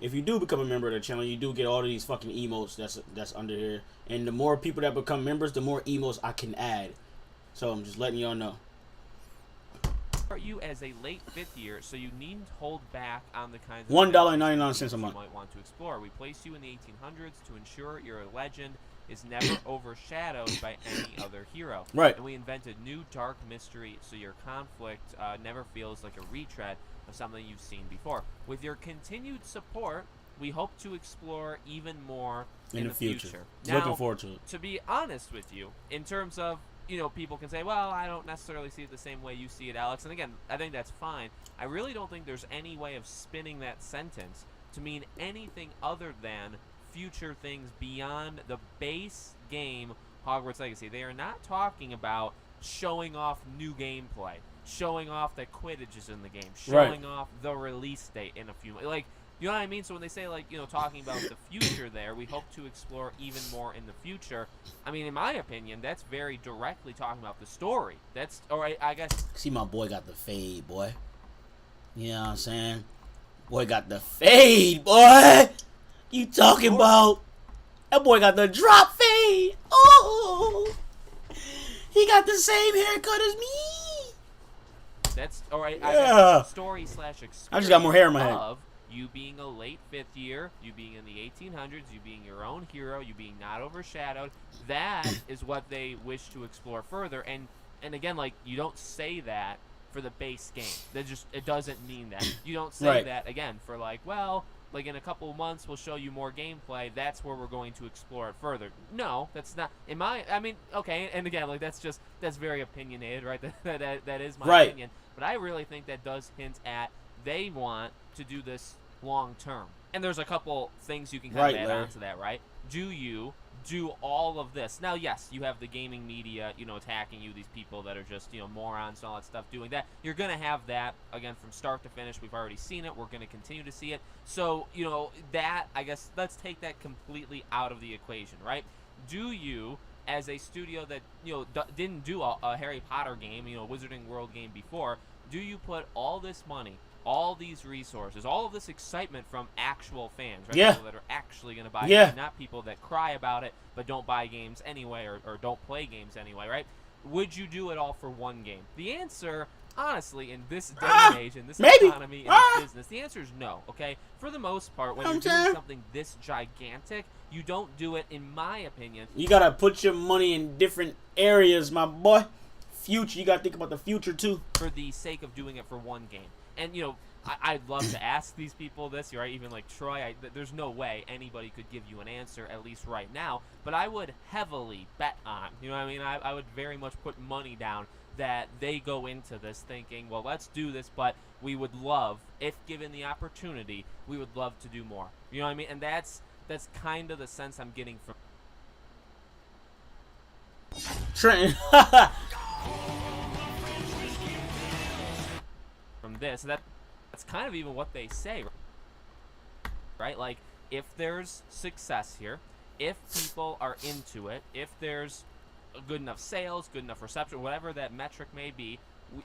If you do become a member of the channel, you do get all of these fucking emotes that's under here. And the more people that become members, the more emotes I can add. So I'm just letting y'all know. You as a late 5th year, so you needn't hold back on the kinds of $1.99 a month you might want to explore. We place you in the 1800s to ensure your legend is never overshadowed by any other hero. Right. And we invented new dark mystery, so your conflict never feels like a retread of something you've seen before. With your continued support, we hope to explore even more in the future. Now, looking forward to it. To be honest with you, in terms of, you know, people can say, well, I don't necessarily see it the same way you see it, Alex. And again, I think that's fine. I really don't think there's any way of spinning that sentence to mean anything other than future things beyond the base game Hogwarts Legacy. They are not talking about showing off new gameplay. showing off that Quidditch is in the game, Right. showing off the release date in a few, like, you know what I mean? So when they say, like, you know, talking about the future there, we hope to explore even more in the future. I mean, in my opinion, that's very directly talking about the story. That's, or I guess. See, my boy got the fade, boy. You know what I'm saying? Boy got the fade, boy. You talking about? That boy got the drop fade. Oh, he got the same haircut as me. That's, or I Yeah. guess story / experience. I just got more hair in my head. Of you being a late 5th year, you being in the 1800s, you being your own hero, you being not overshadowed. That is what they wish to explore further. And again, like, you don't say that for the base game. That just, it doesn't mean that. You don't say Right. that again for, like, well, like, in a couple of months we'll show you more gameplay. That's where we're going to explore it further. No, that's not. I mean, okay, and again, like, that's very opinionated, right? That is my Right. opinion. But I really think that does hint at they want to do this long term. And there's a couple things you can kind Right, of add Larry. on to that, right? Do you do all of this? Now, yes, you have the gaming media, you know, attacking you, these people that are just, you know, morons and all that stuff doing that. You're going to have that, again, from start to finish. We've already seen it. We're going to continue to see it. So, you know, that, I guess, let's take that completely out of the equation, right? Do you, as a studio that, you know, didn't do a Harry Potter game, you know, Wizarding World game before, do you put all this money, all these resources, all of this excitement from actual fans, right? Yeah. People that are actually going to buy Yeah. games, not people that cry about it but don't buy games anyway or don't play games anyway, right? Would you do it all for one game? The answer, honestly, in this day and age, in this maybe. economy, in this business, the answer is no, okay? For the most part, when you're doing something this gigantic, you don't do it, in my opinion. You gotta put your money in different areas, my boy. Future, you gotta think about the future too. For the sake of doing it for one game. And, you know, I'd love to ask these people this, right? Even like Troy, there's no way anybody could give you an answer, at least right now. But I would heavily bet on, you know what I mean? I would very much put money down that they go into this thinking, well, let's do this, but we would love, if given the opportunity, we would love to do more. You know what I mean? And that's kind of the sense I'm getting from Trenton. this. That's kind of even what they say, right? Like, if there's success here, if people are into it, if there's good enough sales, good enough reception, whatever that metric may be,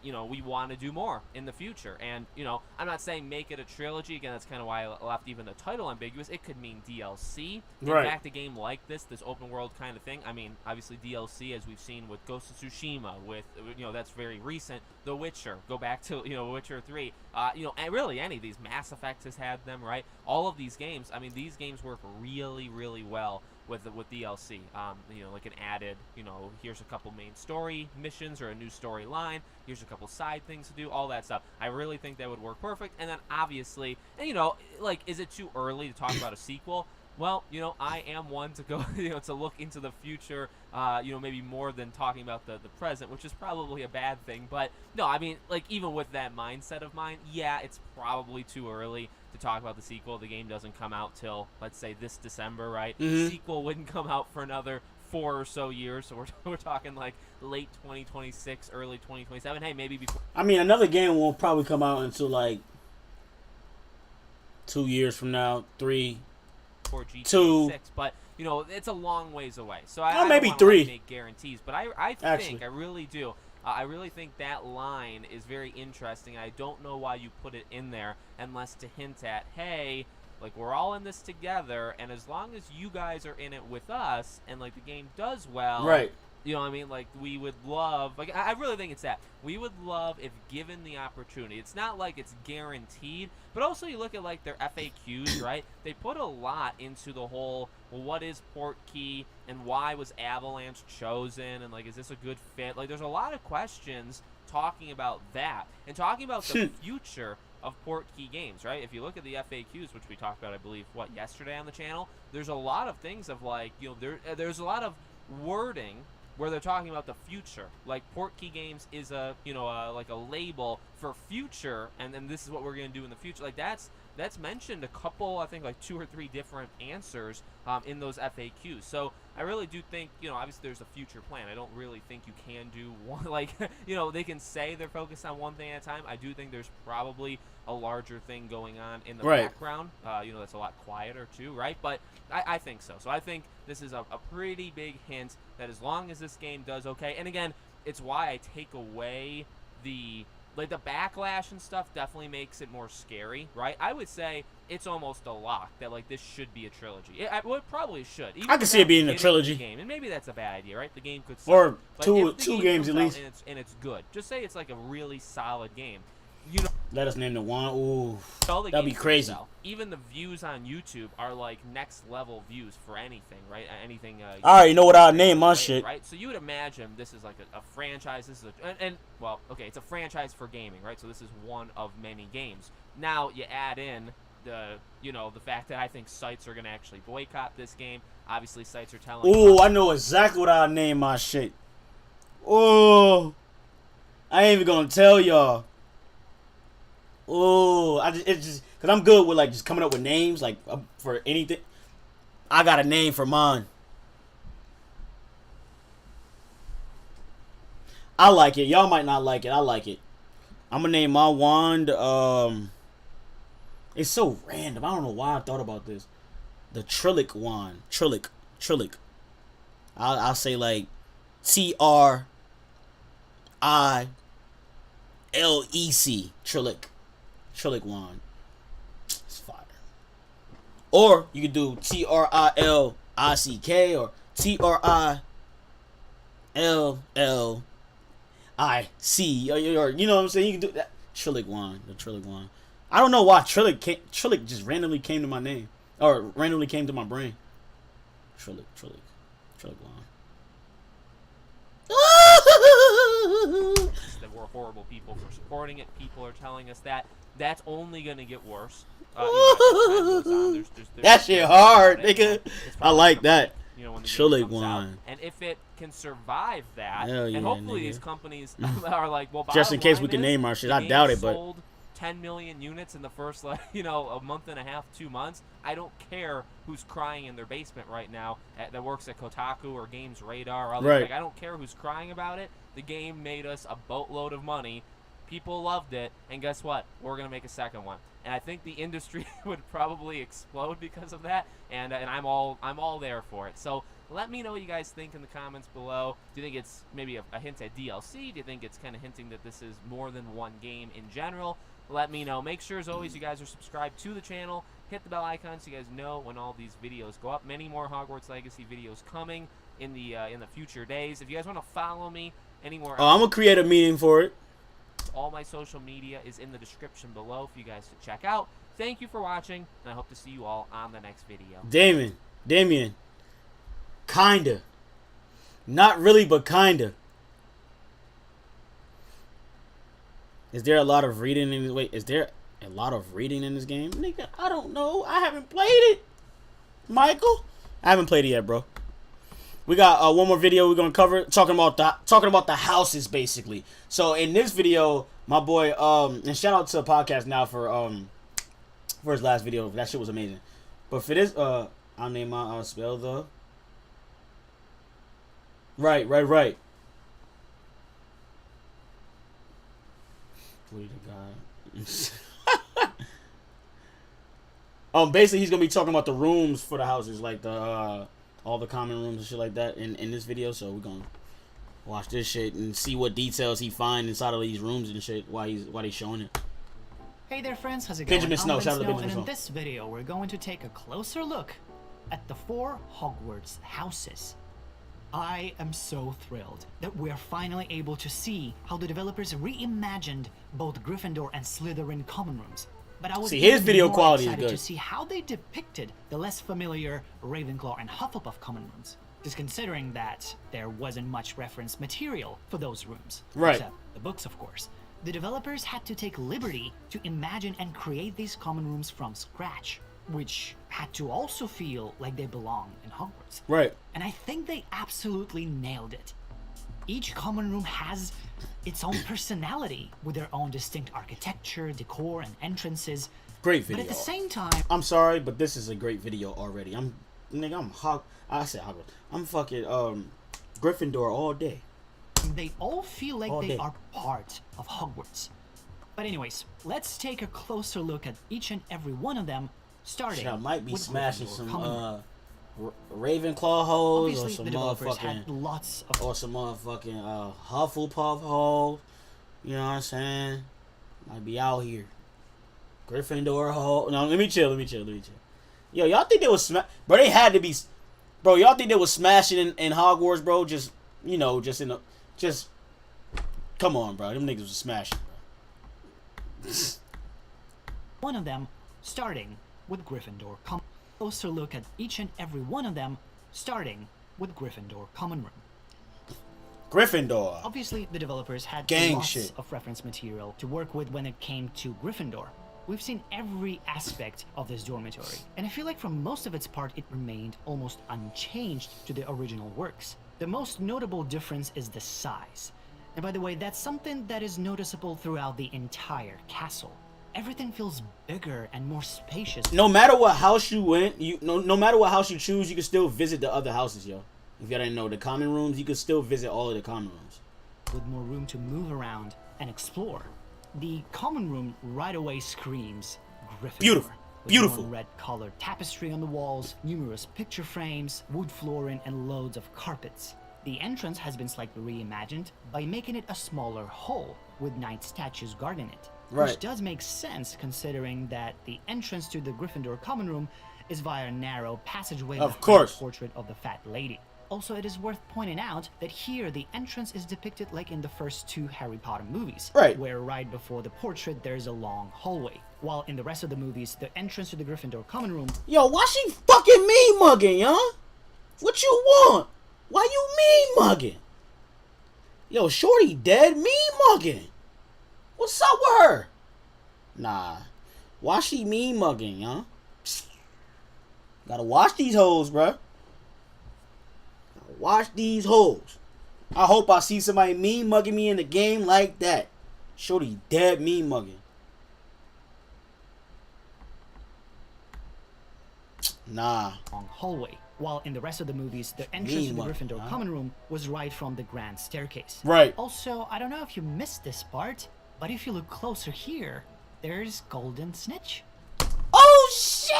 you know, we want to do more in the future. And, you know, I'm not saying make it a trilogy. Again, that's kind of why I left even the title ambiguous. It could mean DLC. Right. In fact, a game like this open world kind of thing, I mean, obviously DLC, as we've seen with Ghost of Tsushima, with, you know, that's very recent. The Witcher, go back to, you know, Witcher 3. You know, and really any of these, Mass Effect has had them, right? All of these games, I mean, these games work really, really well with DLC. You know, like an added, you know, here's a couple main story missions or a new storyline. Here's a couple side things to do, all that stuff. I really think that would work perfect. And then obviously, and you know, like, is it too early to talk about a sequel? Well, you know, I am one to go, you know, to look into the future, you know, maybe more than talking about the present, which is probably a bad thing. But no, I mean, like, even with that mindset of mine, yeah, it's probably too early to talk about the sequel. The game doesn't come out till, let's say, this December, right? Mm-hmm. The sequel wouldn't come out for another 4 or so years, so we're talking like late 2026, early 2027. Hey, maybe before. I mean, another game won't probably come out until like 2 years from now, 3. For GTA 2. 6, but you know, it's a long ways away. So Well, I maybe don't wanna, 3. like, make guarantees, but I think Actually. I really do. I really think that line is very interesting. I don't know why you put it in there unless to hint at, hey, like, we're all in this together, and as long as you guys are in it with us, and like the game does well, Right. you know what I mean? Like, we would love, like, I really think it's that. We would love if given the opportunity. It's not like it's guaranteed, but also you look at, like, their FAQs, right? They put a lot into the whole, well, what is Portkey, and why was Avalanche chosen, and, like, is this a good fit? Like, there's a lot of questions talking about that, and talking about the future of Portkey games, right? If you look at the FAQs, which we talked about, I believe, yesterday on the channel, there's a lot of things of, like, you know, there's a lot of wording where they're talking about the future. Like, Portkey Games is a, you know, like a label for future, and then this is what we're going to do in the future. Like, that's that's mentioned a couple, I think like 2 or 3 different answers in those FAQs. So I really do think, obviously there's a future plan. I don't really think you can do one, like, they can say they're focused on one thing at a time. I do think there's probably a larger thing going on in the background, that's a lot quieter too, right? But I think so. So I think this is a pretty big hint that as long as this game does okay, and again, it's why I take away the backlash and stuff definitely makes it more scary, right? I would say it's almost a lock that this should be a trilogy. It probably should. Even I can see it being a trilogy. Game. And maybe that's a bad idea, right? The game could suck. Or but two if the game games at comes least. out and it's good. Just say it's like a really solid game. Let us name the one. Ooh, all the that'd be games crazy. Even the views on YouTube are like next level views for anything, right? Anything. I already know what I'll name my shit. Right. So you would imagine this is like a franchise. This is it's a franchise for gaming, right? So this is one of many games. Now you add in the fact that I think sites are going to actually boycott this game. Obviously, sites are telling. Ooh, I know exactly what I'll name my shit. Oh, I ain't even gonna tell y'all. Oh, it's just because I'm good with just coming up with names for anything. I got a name for mine. I like it. Y'all might not like it. I like it. I'm gonna name my wand. It's so random. I don't know why I thought about this. The Trillic wand. Trillic. I'll say TRILEC. Trillic wand. It's fire. Or you could do TRILICK or TRILLIC. Or you know what I'm saying? You can do that. Trillic wand. The Trillic wand. I don't know why Trillic just randomly came to my name. Or randomly came to my brain. Trillic wand. That we're horrible people for supporting it. People are telling us that. That's only going to get worse. As time goes on. There's that shit hard, nigga. I like that. When the Trillic game comes out. wand. And if it can survive that, Hell yeah, and hopefully nigga. these companies are like, well, just in case we bottom can line name is our shit. the I game doubt it, but sold 10 million units in the first a month and a half, 2 months. I don't care who's crying in their basement right now that works at Kotaku or Games Radar or other right. I don't care who's crying about it. The game made us a boatload of money. People loved it, and guess what? We're gonna make a second one. And I think the industry would probably explode because of that. And I'm all there for it. So let me know what you guys think in the comments below. Do you think it's maybe a hint at DLC? Do you think it's kind of hinting that this is more than one game in general? Let me know. Make sure, as always, you guys are subscribed to the channel. Hit the bell icon so you guys know when all these videos go up. Many more Hogwarts Legacy videos coming in the future days. If you guys want to follow me anywhere else, I'm gonna create a meeting for it. all my social media is in the description below for you guys to check out. Thank you for watching, and I hope to see you all on the next video. Damien. Kinda. Not really, but kinda. Is there a lot of reading in this? Wait, is there a lot of reading in this game? Nigga, I don't know. I haven't played it. Michael? I haven't played it yet, bro. We got one more video we're gonna cover talking about the houses basically. So in this video, my boy and shout out to Podcast Now for his last video. That shit was amazing. But for this I'll name my spell the right. What did the guy? Basically he's gonna be talking about the rooms for the houses, like the all the common rooms and shit like that in this video. So we're gonna watch this shit and see what details he find inside of these rooms and shit while he's showing it. Hey there friends, how's it Benjamin going? Snow, I'm shout out to Snow, Benjamin and in Snow. this video we're going to take a closer look at the 4 Hogwarts houses. I am so thrilled that we're finally able to see how the developers reimagined both Gryffindor and Slytherin common rooms. But I was See, his even video more quality is excited good. to see how they depicted the less familiar Ravenclaw and Hufflepuff common rooms. Just considering that there wasn't much reference material for those rooms. Right. Except the books, of course. The developers had to take liberty to imagine and create these common rooms from scratch, which had to also feel like they belong in Hogwarts. Right. And I think they absolutely nailed it. Each common room has its own personality, with their own distinct architecture, decor, and entrances. Great But video. at the same time, I'm sorry, but this is a great video already. I said Hogwarts. I'm fucking Gryffindor all day. they all feel like All they day. are part of Hogwarts. But anyways, let's take a closer look at each and every one of them, starting Shit, I might be with smashing Gryffindor some Common Room. Ravenclaw hoes or Obviously, some the developers had motherfucking lots of Hufflepuff hoes. You know what I'm saying? Might be out here. Gryffindor hole. No, let me chill. Yo, y'all think they was bro? They had to be, bro. Y'all think they was smashing in Hogwarts, bro? Just come on, bro. Them niggas was smashing, bro. one of them, starting with Gryffindor Common. Closer look at each and every one of them, starting with Gryffindor Common Room. Gryffindor. Obviously, the developers had Gang lots shit. of reference material to work with when it came to Gryffindor. We've seen every aspect of this dormitory, and I feel like for most of its part, it remained almost unchanged to the original works. The most notable difference is the size. And by the way, that's something that is noticeable throughout the entire castle. Everything feels bigger and more spacious. No matter what house you went, no matter what house you choose, you can still visit the other houses, yo. If y'all didn't know, the common rooms, you can still visit all of the common rooms. With more room to move around and explore. The common room right away screams Gryffindor. Beautiful. With Beautiful. warm red-colored tapestry on the walls, numerous picture frames, wood flooring, and loads of carpets. The entrance has been slightly reimagined by making it a smaller hole with knight statues guarding it. Right. Which does make sense considering that the entrance to the Gryffindor common room is via a narrow passageway Of behind course. the portrait of the fat lady. Also, it is worth pointing out that here the entrance is depicted like in the first two Harry Potter movies, Right. where right before the portrait there's a long hallway, while in the rest of the movies the entrance to the Gryffindor common room Yo, why she fucking mean mugging, yo? What you want? Why you mean mugging? Yo, shorty dead, mean mugging. What's up with her? Nah. Why she mean mugging, yo? Gotta watch these hoes, bruh. Gotta watch these hoes. I hope I see somebody mean mugging me in the game like that. Shorty dead mean mugging. Nah. long hallway, while in the rest of the movies the entrance to the Mean one, Gryffindor huh? common room was right from the grand staircase. Right. Also, I don't know if you missed this part, but if you look closer here, there's Golden Snitch. Oh shit!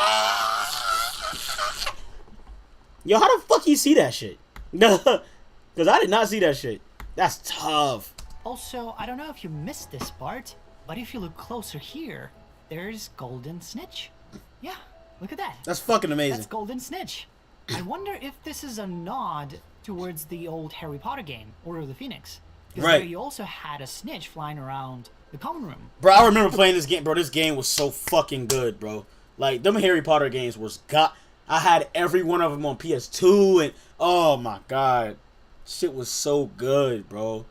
Yo, how the fuck you see that shit? Cause I did not see that shit. That's tough. Also, I don't know if you missed this part, but if you look closer here, there's Golden Snitch. Yeah, look at that. That's fucking amazing. That's Golden Snitch. I wonder if this is a nod towards the old Harry Potter game, Order of the Phoenix. Because Right. there you also had a snitch flying around the common room. Bro, I remember playing this game. Bro, this game was so fucking good, bro. Like, them Harry Potter games was I had every one of them on PS2, and oh my god. Shit was so good, bro.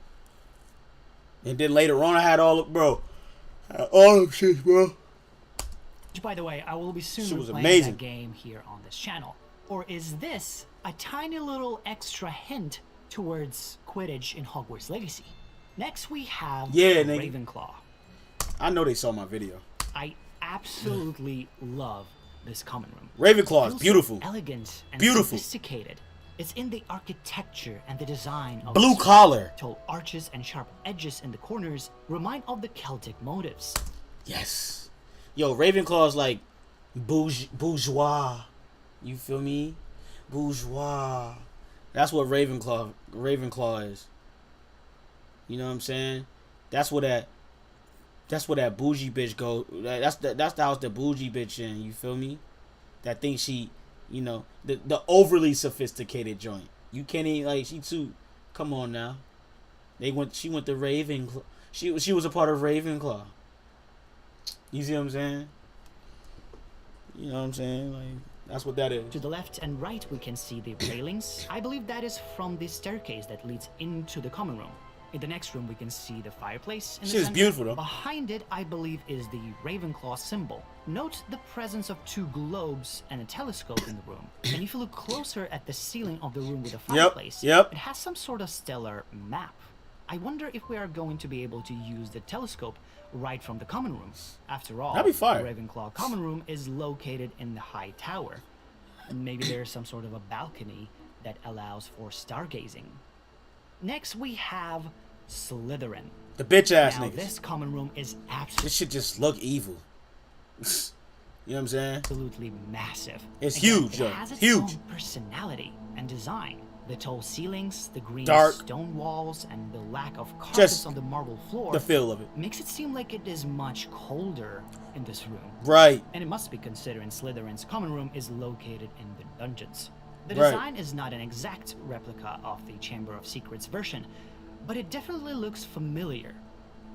And then later on, I had all of, bro. I had all of shit, bro. Which, by the way, I will be Shit soon was playing amazing. that game here on this channel. Or is this a tiny little extra hint towards Quidditch in Hogwarts Legacy? Next we have Yeah, nigga. Ravenclaw. I know they saw my video. I absolutely love this common room. Ravenclaw is Feels so beautiful. elegant and Beautiful. sophisticated. It's in the architecture and the design of Blue its collar. tall arches and sharp edges in the corners remind of the Celtic motifs. Yes. Yo, Ravenclaw's like bourgeois. You feel me? Bourgeois. That's what Ravenclaw is. You know what I'm saying? That's what that bougie bitch go. That's the house the bougie bitch in. You feel me? That thinks she, you know, the overly sophisticated joint. You can't even like she too. Come on now. She went to Ravenclaw. She was a part of Ravenclaw. You see what I'm saying? You know what I'm saying? Like, that's what that is. To the left and right we can see the railings. I believe that is from the staircase that leads into the common room. In the next room we can see the fireplace in the Shit is center. beautiful, though. Behind it I believe is the Ravenclaw symbol. Note the presence of two globes and a telescope in the room. And if you look closer at the ceiling of the room with the fireplace, yep. it has some sort of stellar map. I wonder if we are going to be able to use the telescope right from the common room. After all, That'd be fire. the Ravenclaw common room is located in the high tower. Maybe there's some sort of a balcony that allows for stargazing. Next, we have Slytherin. The bitch ass Now, niggas. this common room is This shit just look evil. You know what I'm saying? absolutely massive. It's Again, huge, it yo. has its Huge. own personality and design. The tall ceilings, the green Dark. stone walls, and the lack of carpets Just on the marble floor The feel of it. makes it seem like it is much colder in this room. Right. And it must be considering Slytherin's common room is located in the dungeons. The Right. design is not an exact replica of the Chamber of Secrets version, but it definitely looks familiar.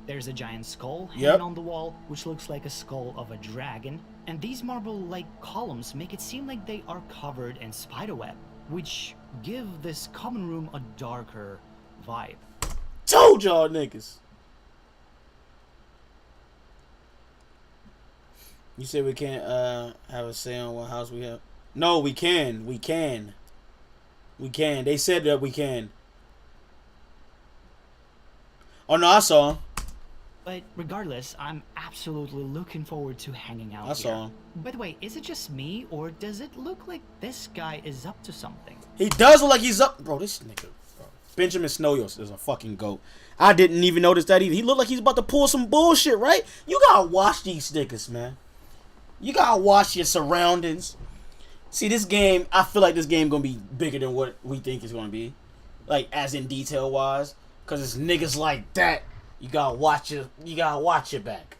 There's a giant skull hanging Yep. on the wall, which looks like a skull of a dragon, and these marble-like columns make it seem like they are covered in spiderweb, which give this common room a darker vibe. Told y'all niggas. You said we can't have a say on what house we have. No, we can. We can. We can. They said that we can. Oh no, I saw him. But regardless, I'm absolutely looking forward to hanging out I here. saw him. By the way, is it just me, or does it look like this guy is up to something? He does look like he's up. Bro, this nigga. Bro. Benjamin Snowyos is a fucking goat. I didn't even notice that either. He looked like he's about to pull some bullshit, right? You gotta watch these niggas, man. You gotta watch your surroundings. See, this game, I feel like this game gonna be bigger than what we think it's gonna be. Like, as in detail-wise. Because it's niggas like that. You gotta watch your back.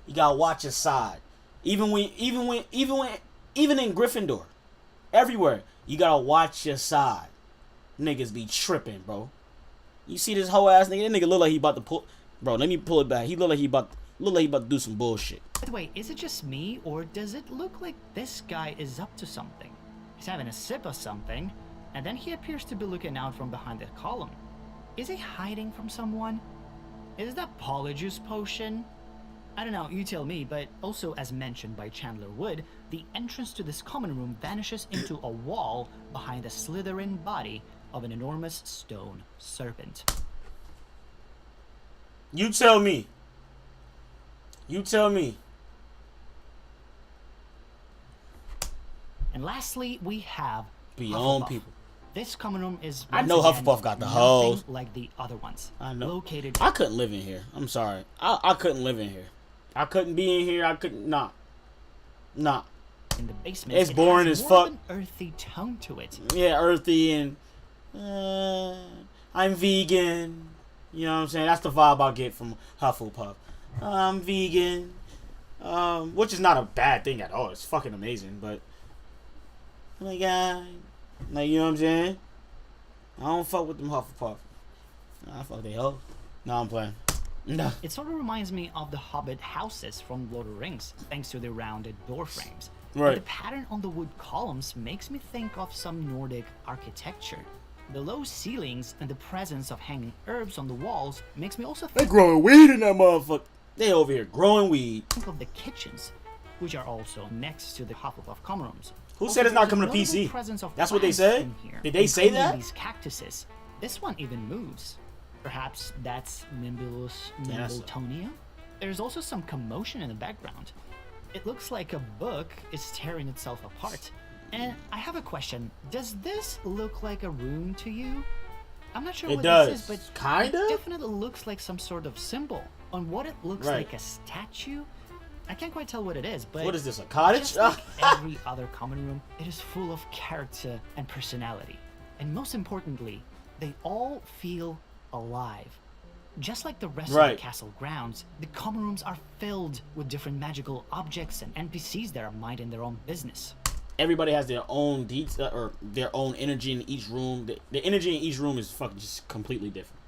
You gotta watch your side. Even in Gryffindor. Everywhere. You gotta watch your side. Niggas be tripping, bro. You see this whole ass nigga? That nigga look like he about to pull. Bro, let me pull it back. He look like he about to do some bullshit. By the way, is it just me, or does it look like this guy is up to something? He's having a sip of something, and then he appears to be looking out from behind the column. Is he hiding from someone? Is that Polyjuice potion? I don't know, you tell me, but also as mentioned by Chandler Wood, the entrance to this common room vanishes into a wall behind the Slytherin body of an enormous stone serpent. You tell me. You tell me. And lastly, we have Beyond Hufflepuff. people. This common room is I once know again Hufflepuff got the nothing hoes. like the other ones. I know. Located I couldn't live in here. I'm sorry. I couldn't live in here. I couldn't be in here. I couldn't. Nah. in the basement. It's It boring has as more fuck. of an earthy tone to it. Yeah, earthy and I'm vegan. You know what I'm saying? That's the vibe I get from Hufflepuff. I'm vegan. Which is not a bad thing at all. It's fucking amazing, but oh my god. Like, you know what I'm saying? I don't fuck with them Hufflepuff. Nah, I fuck they hoes. No, I'm playing. No. It sort of reminds me of the Hobbit houses from Lord of the Rings, thanks to the rounded door frames. Right. And the pattern on the wood columns makes me think of some Nordic architecture. The low ceilings and the presence of hanging herbs on the walls makes me also They think growing weed in that motherfucker. They over here growing weed. of the kitchens, which are also next to the Hufflepuff common rooms. Who Also, said it's not there's a coming to notable PC? presence of That's what they plants said? in here, Did they say including that? These cactuses. This one even moves. Perhaps that's that's- Nimbletonia? There's also some commotion in the background. It looks like a book is tearing itself apart. And I have a question. Does this look like a rune to you? I'm not sure It what does. this is, but Kinda? it definitely looks like some sort of symbol. On what it looks Right. like a statue, I can't quite tell what it is, but What is this, a cottage? just like every other common room, it is full of character and personality. And most importantly, they all feel alive. Just like the rest of Right. the castle grounds, the common rooms are filled with different magical objects and NPCs that are minding their own business. Everybody has their own detail or their own energy in each room. The energy in each room is fucking just completely different.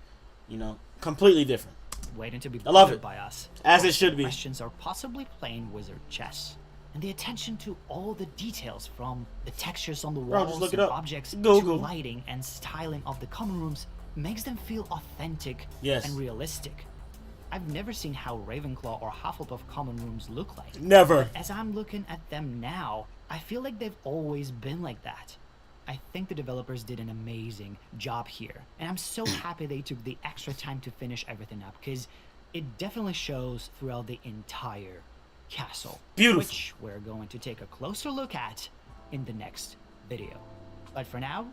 You know, completely different. Waiting to be I love bothered it. by us. As it should be. Questions are possibly playing wizard chess. And the attention to all the details from the textures on the Bro, walls just look it and up. objects Google. to lighting and styling of the common rooms makes them feel authentic Yes. and realistic. I've never seen how Ravenclaw or Hufflepuff common rooms look like. Never. As I'm looking at them now, I feel like they've always been like that. I think the developers did an amazing job here. And I'm so happy they took the extra time to finish everything up, because it definitely shows throughout the entire castle. Beautiful. Which we're going to take a closer look at in the next video. But for now,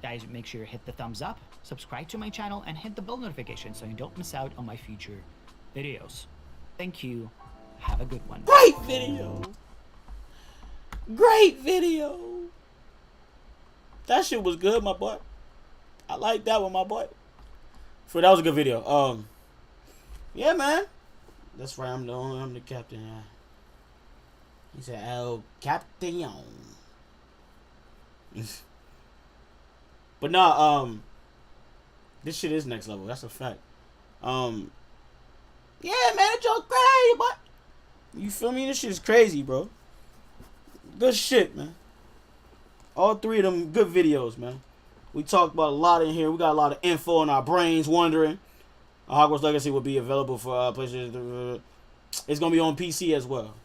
guys, make sure you hit the thumbs up, subscribe to my channel, and hit the bell notification so you don't miss out on my future videos. Thank you. Have a good one. Great video. Great video. That shit was good, my boy. I like that one, my boy. So that was a good video. Yeah, man. That's right. I'm the captain. He said, "El Captain." But nah, this shit is next level. That's a fact. Yeah, man, it's all crazy, but you feel me? This shit is crazy, bro. Good shit, man. All three of them good videos, man. We talked about a lot in here. We got a lot of info in our brains wondering. Hogwarts Legacy will be available for PlayStation. It's gonna be on PC as well.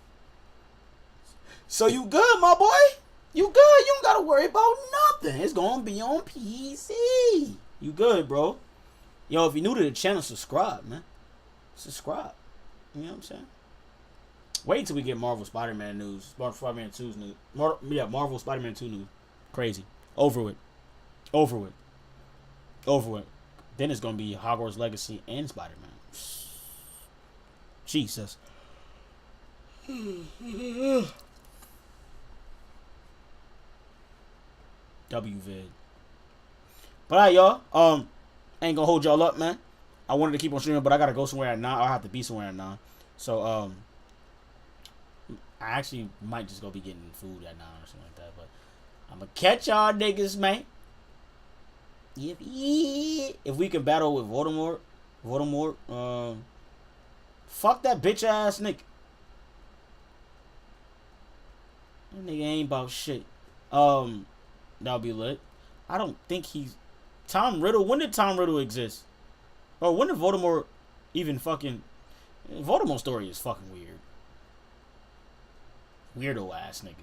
So you good, my boy? You good? You don't gotta worry about nothing. It's gonna be on PC. You good, bro? Yo, if you're new to the channel, subscribe, man. Subscribe. You know what I'm saying? Wait till we get Marvel Spider-Man news. Marvel Spider-Man 2's news. Marvel Spider-Man 2 news. Crazy. Over with. Over with. Over with. Then it's gonna be Hogwarts Legacy and Spider-Man. Jesus. WVid. But alright, y'all. Ain't gonna hold y'all up, man. I wanted to keep on streaming, but I gotta go somewhere at 9. I'll have to be somewhere at 9. So I actually might just go be getting food at 9 or something like that. But I'm gonna catch y'all niggas, man. If we can battle with Voldemort, fuck that bitch ass nigga. That nigga ain't about shit. That'll be lit. I don't think he's Tom Riddle. When did Tom Riddle exist? Or when did Voldemort even fucking... Voldemort's story is fucking weird. Weirdo ass nigga.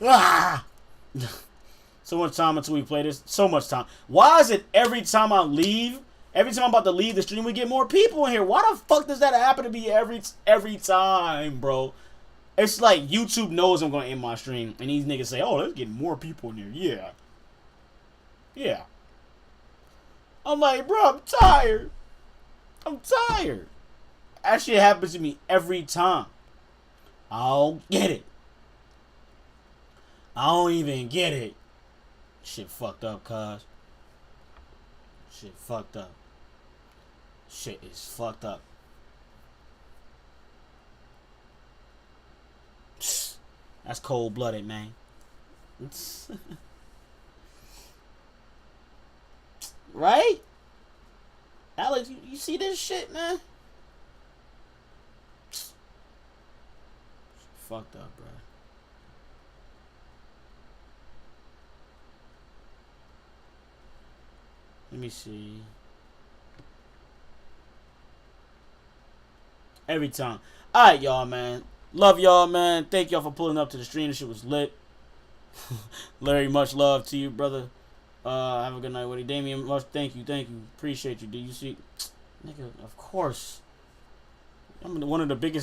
Ah! So much time until we play this. So much time. Why is it every time I leave, every time I'm about to leave the stream, we get more people in here? Why the fuck does that happen to be every time, bro? It's like YouTube knows I'm going to end my stream, and these niggas say, oh, let's get more people in here. Yeah. Yeah. I'm like, bro, I'm tired. I'm tired. That shit happens to me every time. I don't get it. I don't even get it. Shit fucked up, cuz. Shit fucked up. Shit is fucked up. That's cold-blooded, man. Right? Alex, you see this shit, man? Fucked up, bro. Let me see. Every time. Alright, y'all, man. Love y'all, man. Thank y'all for pulling up to the stream. This shit was lit. Larry, much love to you, brother. Have a good night, Witty. Damien, much thank you. Appreciate you. Do you see? Nigga, of course. I'm one of the biggest